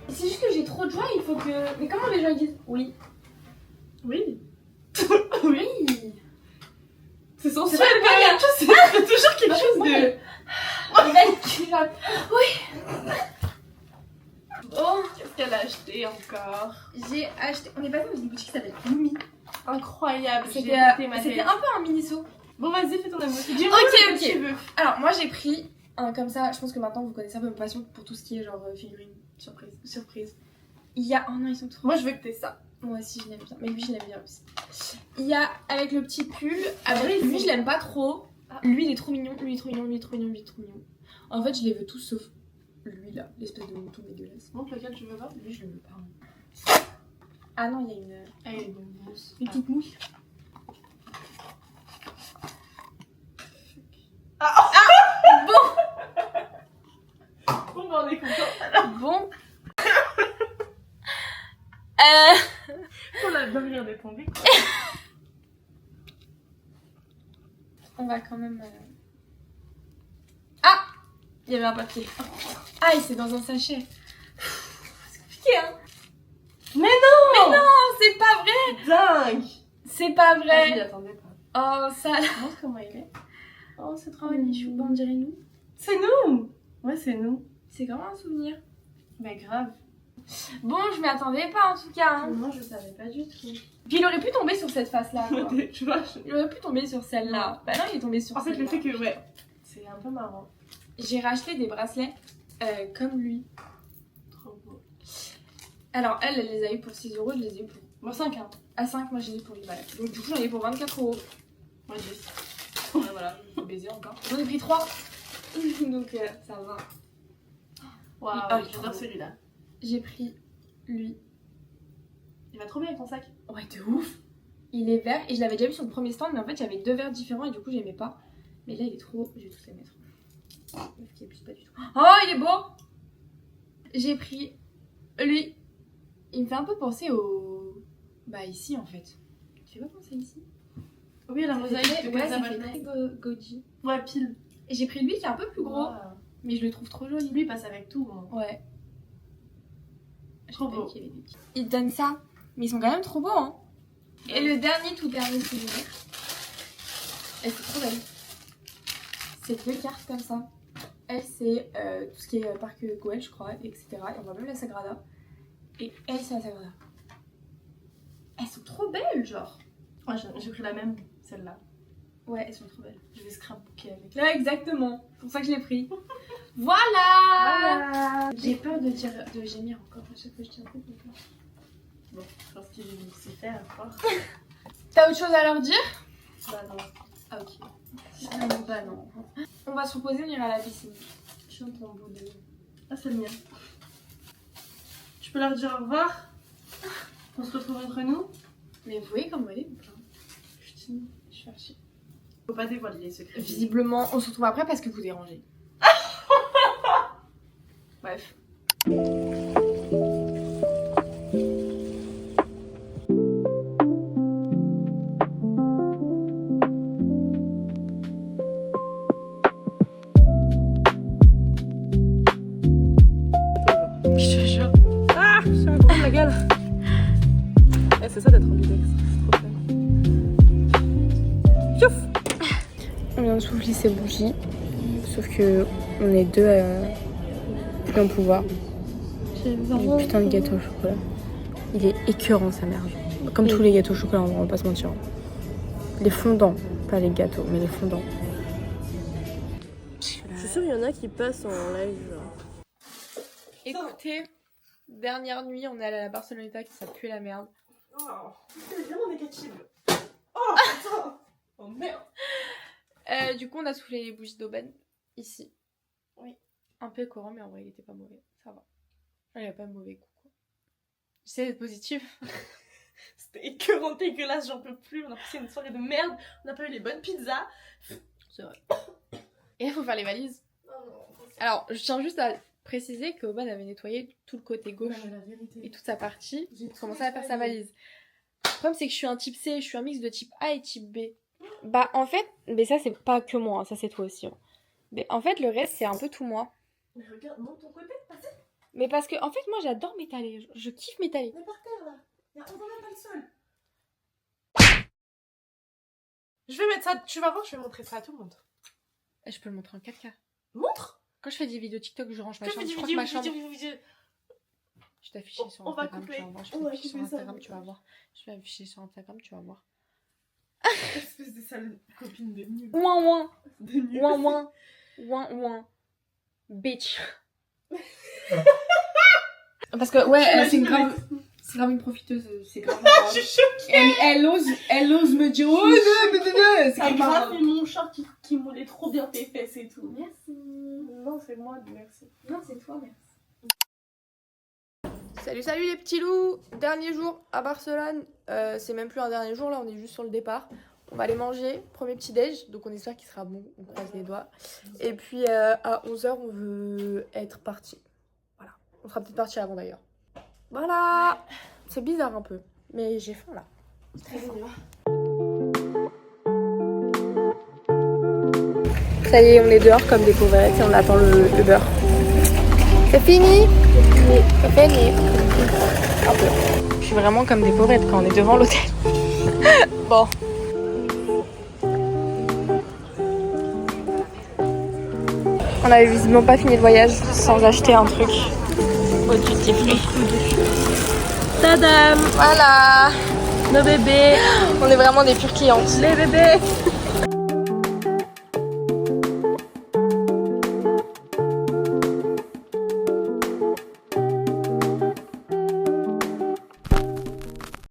Speaker 4: C'est juste que j'ai trop de joie, il faut que. Mais comment les gens
Speaker 3: je le dise. Oui.
Speaker 5: Oui.
Speaker 3: Oui.
Speaker 5: C'est sensuel
Speaker 3: C'est
Speaker 5: quand même. C'est toujours quelque chose de...
Speaker 3: Le mec qui va...
Speaker 5: Oh, qu'est-ce qu'elle a acheté encore?
Speaker 3: J'ai acheté... On est passé dans une boutique qui s'appelle Lumi.
Speaker 5: Incroyable.
Speaker 3: C'était
Speaker 5: J'ai écouté ma
Speaker 3: c'était
Speaker 5: tête.
Speaker 3: un peu un mini-saut.
Speaker 5: Bon, vas-y, fais ton amour. Dis-moi
Speaker 3: Ok,
Speaker 5: ce que
Speaker 3: ok.
Speaker 5: tu veux.
Speaker 3: Alors, moi j'ai pris un comme ça. Je pense que maintenant vous connaissez un peu ma passion pour tout ce qui est genre figurine.
Speaker 5: Surprise.
Speaker 3: Il y a... Oh non, ils sont trop...
Speaker 5: Moi, je veux que t'aies ça.
Speaker 3: Moi aussi je l'aime bien, mais lui je l'aime bien aussi. Il y a avec le petit pull, avec
Speaker 5: oui,
Speaker 3: lui
Speaker 5: c'est-
Speaker 3: je l'aime pas trop.
Speaker 5: Ah.
Speaker 3: Lui il est trop mignon, lui il est trop mignon, lui il est trop mignon, lui il est trop mignon. En fait je les veux tous sauf lui là, l'espèce de mouton dégueulasse.
Speaker 5: Montre lequel tu veux voir.
Speaker 3: Lui je le veux pas. Ah non il y a une
Speaker 5: Elle est bonne mousse.
Speaker 3: une petite mouche.
Speaker 5: Bon, bah, on est content.
Speaker 3: Bon.
Speaker 5: On a bien regardé tomber.
Speaker 3: On va quand même... Ah, il y avait un papier. Ah, et c'est dans un sachet. C'est compliqué hein.
Speaker 5: Mais non!
Speaker 3: Mais non, c'est pas vrai.
Speaker 5: Dingue!
Speaker 3: C'est pas
Speaker 5: Ah, je m'y
Speaker 3: vrai.
Speaker 5: attendais pas.
Speaker 3: Oh ça...
Speaker 5: Montre comment il est. Oh, c'est trop
Speaker 3: Oh, Michou, on dirait nous.
Speaker 5: C'est nous! Ouais, c'est nous.
Speaker 3: C'est vraiment un souvenir.
Speaker 5: Mais grave.
Speaker 3: Bon, je m'y attendais pas en tout cas. Hein.
Speaker 5: Moi, je savais pas du tout.
Speaker 3: Puis il aurait pu tomber sur cette face-là. quoi.
Speaker 5: Tu vois,
Speaker 3: Il aurait pu tomber sur celle-là. Bah non, il est tombé sur
Speaker 5: en fait,
Speaker 3: celle-là.
Speaker 5: le fait que, ouais, c'est un peu marrant.
Speaker 3: J'ai racheté des bracelets comme lui.
Speaker 5: Trop beau.
Speaker 3: Alors elle les a eu pour 6 €, je les ai eu pour...
Speaker 5: Moi, 5, hein.
Speaker 3: À 5, moi je les ai eu pour 8 balles. Donc du coup j'en ai eu pour 24 €.
Speaker 5: Moi, 10.
Speaker 3: Voilà, je vais baiser encore. J'en ai pris 3. Donc ça va.
Speaker 5: Waouh,
Speaker 3: Ah,
Speaker 5: j'adore
Speaker 3: trop beau.
Speaker 5: celui-là.
Speaker 3: J'ai pris lui.
Speaker 5: Il va trop bien avec ton sac.
Speaker 3: Ouais, de ouf. Il est vert et je l'avais déjà vu sur le premier stand, mais en fait il y avait 2 verres différents et du coup j'aimais pas. Mais là il est trop beau, je vais tous les mettre. Meuf qui abuse pas du tout. Oh, il est beau. J'ai pris lui. Il me fait un peu penser au... Bah ici en fait. Tu fais pas penser ici?
Speaker 5: Oui, la mosaïque de
Speaker 3: Ouais,
Speaker 5: Casa
Speaker 3: ça fait
Speaker 5: Valna.
Speaker 3: très Goji.
Speaker 5: Ouais, pile.
Speaker 3: Et j'ai pris lui qui est un peu plus gros,
Speaker 5: Wow.
Speaker 3: mais je le trouve trop joli.
Speaker 5: Lui, il passe avec tout. Hein.
Speaker 3: Ouais.
Speaker 5: Trop
Speaker 3: Je sais pas
Speaker 5: beau.
Speaker 3: qu'il y avait des petits. Ils te donnent ça, mais ils sont quand même trop beaux, hein. Et le dernier, tout dernier souvenir. Elle c'est trop belle. C'est 2 cartes comme ça. Elle, c'est tout ce qui est parc Goël, je crois, etc. Et on voit même la Sagrada. Et elle, c'est la Sagrada. Elles sont trop belles, genre.
Speaker 5: Ouais, j'ai pris la même, celle-là.
Speaker 3: Ouais, elles sont trop belles.
Speaker 5: Je vais scrapbooker avec.
Speaker 3: Là, exactement. C'est pour ça que je l'ai pris. Voilà.
Speaker 5: Voilà.
Speaker 3: J'ai peur de gémir encore. À chaque fois, je dis un truc.
Speaker 5: Bon, je pense qu'il va s'y faire encore.
Speaker 3: T'as autre chose à leur dire?
Speaker 5: Bah non.
Speaker 3: Ah, ok. Bah non. On va se reposer, on ira à la piscine.
Speaker 5: Tiens ton bout de... Ah, c'est le mien. Tu peux leur dire au revoir? On se retrouve entre nous?
Speaker 3: Mais vous voyez comment elle est ou pas?
Speaker 5: Putain,
Speaker 3: Je suis archi.
Speaker 5: faut pas dévoiler les secrets.
Speaker 3: Visiblement, on se retrouve après parce que vous dérangez. Bref. Je te jure.
Speaker 5: Ah, je suis un gros de la gueule. Eh, c'est ça d'être ambidex. C'est trop fun. Chouf.
Speaker 3: On vient de souffler ces bougies. Sauf que on est deux à plus en pouvoir. Le putain de gâteau au chocolat. Il est écœurant sa mère. Comme tous les gâteaux au chocolat, on va pas se mentir. Les fondants, pas les gâteaux, mais les fondants.
Speaker 7: Je suis sûre qu'il y en a qui passent en live. Genre.
Speaker 3: Écoutez, dernière nuit, on est allé à la Barceloneta qui ça pue la merde.
Speaker 5: Oh, c'est vraiment négative. Oh, putain. Oh merde.
Speaker 3: Du coup, on a soufflé les bougies d'aubaine ici.
Speaker 5: Oui.
Speaker 3: Un peu écœurant, mais en vrai, il était pas mauvais. Ça va. Il n'y a pas de mauvais goût, quoi. J'essaie d'être positive.
Speaker 5: C'était écœurant, dégueulasse, j'en peux plus. On a passé une soirée de merde. On n'a pas eu les bonnes pizzas.
Speaker 3: C'est vrai. Et là, il faut faire les valises. Alors, je tiens juste à préciser qu'Aubane avait nettoyé tout le côté gauche
Speaker 5: la vérité.
Speaker 3: et toute sa partie
Speaker 5: J'ai
Speaker 3: pour commencer à faire sa valise. Le problème, c'est que je suis un type C, je suis un mix de type A et type B. Bah, en fait, mais ça, c'est pas que moi, hein, ça, c'est toi aussi. Hein. Mais en fait, le reste, c'est un peu tout moi.
Speaker 5: Mais regarde, monte ton côté, passez.
Speaker 3: Mais parce que, en fait, moi, j'adore m'étaler. Je kiffe m'étaler.
Speaker 5: Mais par terre là. On voit même pas le sol. Je vais mettre ça, tu vas voir, je vais montrer ça à tout le monde.
Speaker 3: Je peux le montrer en 4K.
Speaker 5: Montre.
Speaker 3: Quand je fais des vidéos TikTok, je range ma
Speaker 5: Je
Speaker 3: chambre.
Speaker 5: fais
Speaker 3: Je
Speaker 5: des
Speaker 3: crois que ma
Speaker 5: vidéos,
Speaker 3: chambre. Je vais t'afficher sur
Speaker 5: On va
Speaker 3: Instagram,
Speaker 5: couper.
Speaker 3: tu vas voir. Je
Speaker 5: On
Speaker 3: vais
Speaker 5: va
Speaker 3: t'afficher sur
Speaker 5: couper ça.
Speaker 3: Instagram, tu vas voir. Je vais afficher sur Instagram, tu vas voir.
Speaker 5: Espèce de sale copine de nul.
Speaker 3: Ouin ouin.
Speaker 5: De nul.
Speaker 3: Ouin ouin. Ouin ouin. Bitch. Parce que ouais, c'est grave une profiteuse, c'est grave.
Speaker 5: Je suis choquée.
Speaker 3: Elle ose me dire oh non,
Speaker 5: T'as grave fait mon chat qui moulait trop bien tes fesses et tout.
Speaker 3: Merci.
Speaker 5: Non, c'est moi, merci.
Speaker 3: Non, c'est toi, merci.
Speaker 4: Salut les petits loups. Dernier jour à Barcelone. C'est même plus un dernier jour, là on est juste sur le départ. On va aller manger, premier petit déj, donc on espère qu'il sera bon, on croise les doigts. Et puis à 11h on veut être parti. Voilà, on sera peut-être parti avant d'ailleurs. Voilà, c'est bizarre un peu, mais j'ai faim là. Très faim. Ça y est, on est dehors comme des pauvrettes et on attend le beurre. C'est fini? Oui, c'est fini. Un peu. Je suis vraiment comme des pauvrettes quand on est devant l'hôtel. Bon. On avait visiblement pas fini le voyage sans acheter un truc au duty free. Tadam! Voilà! Nos bébés! On est vraiment des pures clientes. Les bébés!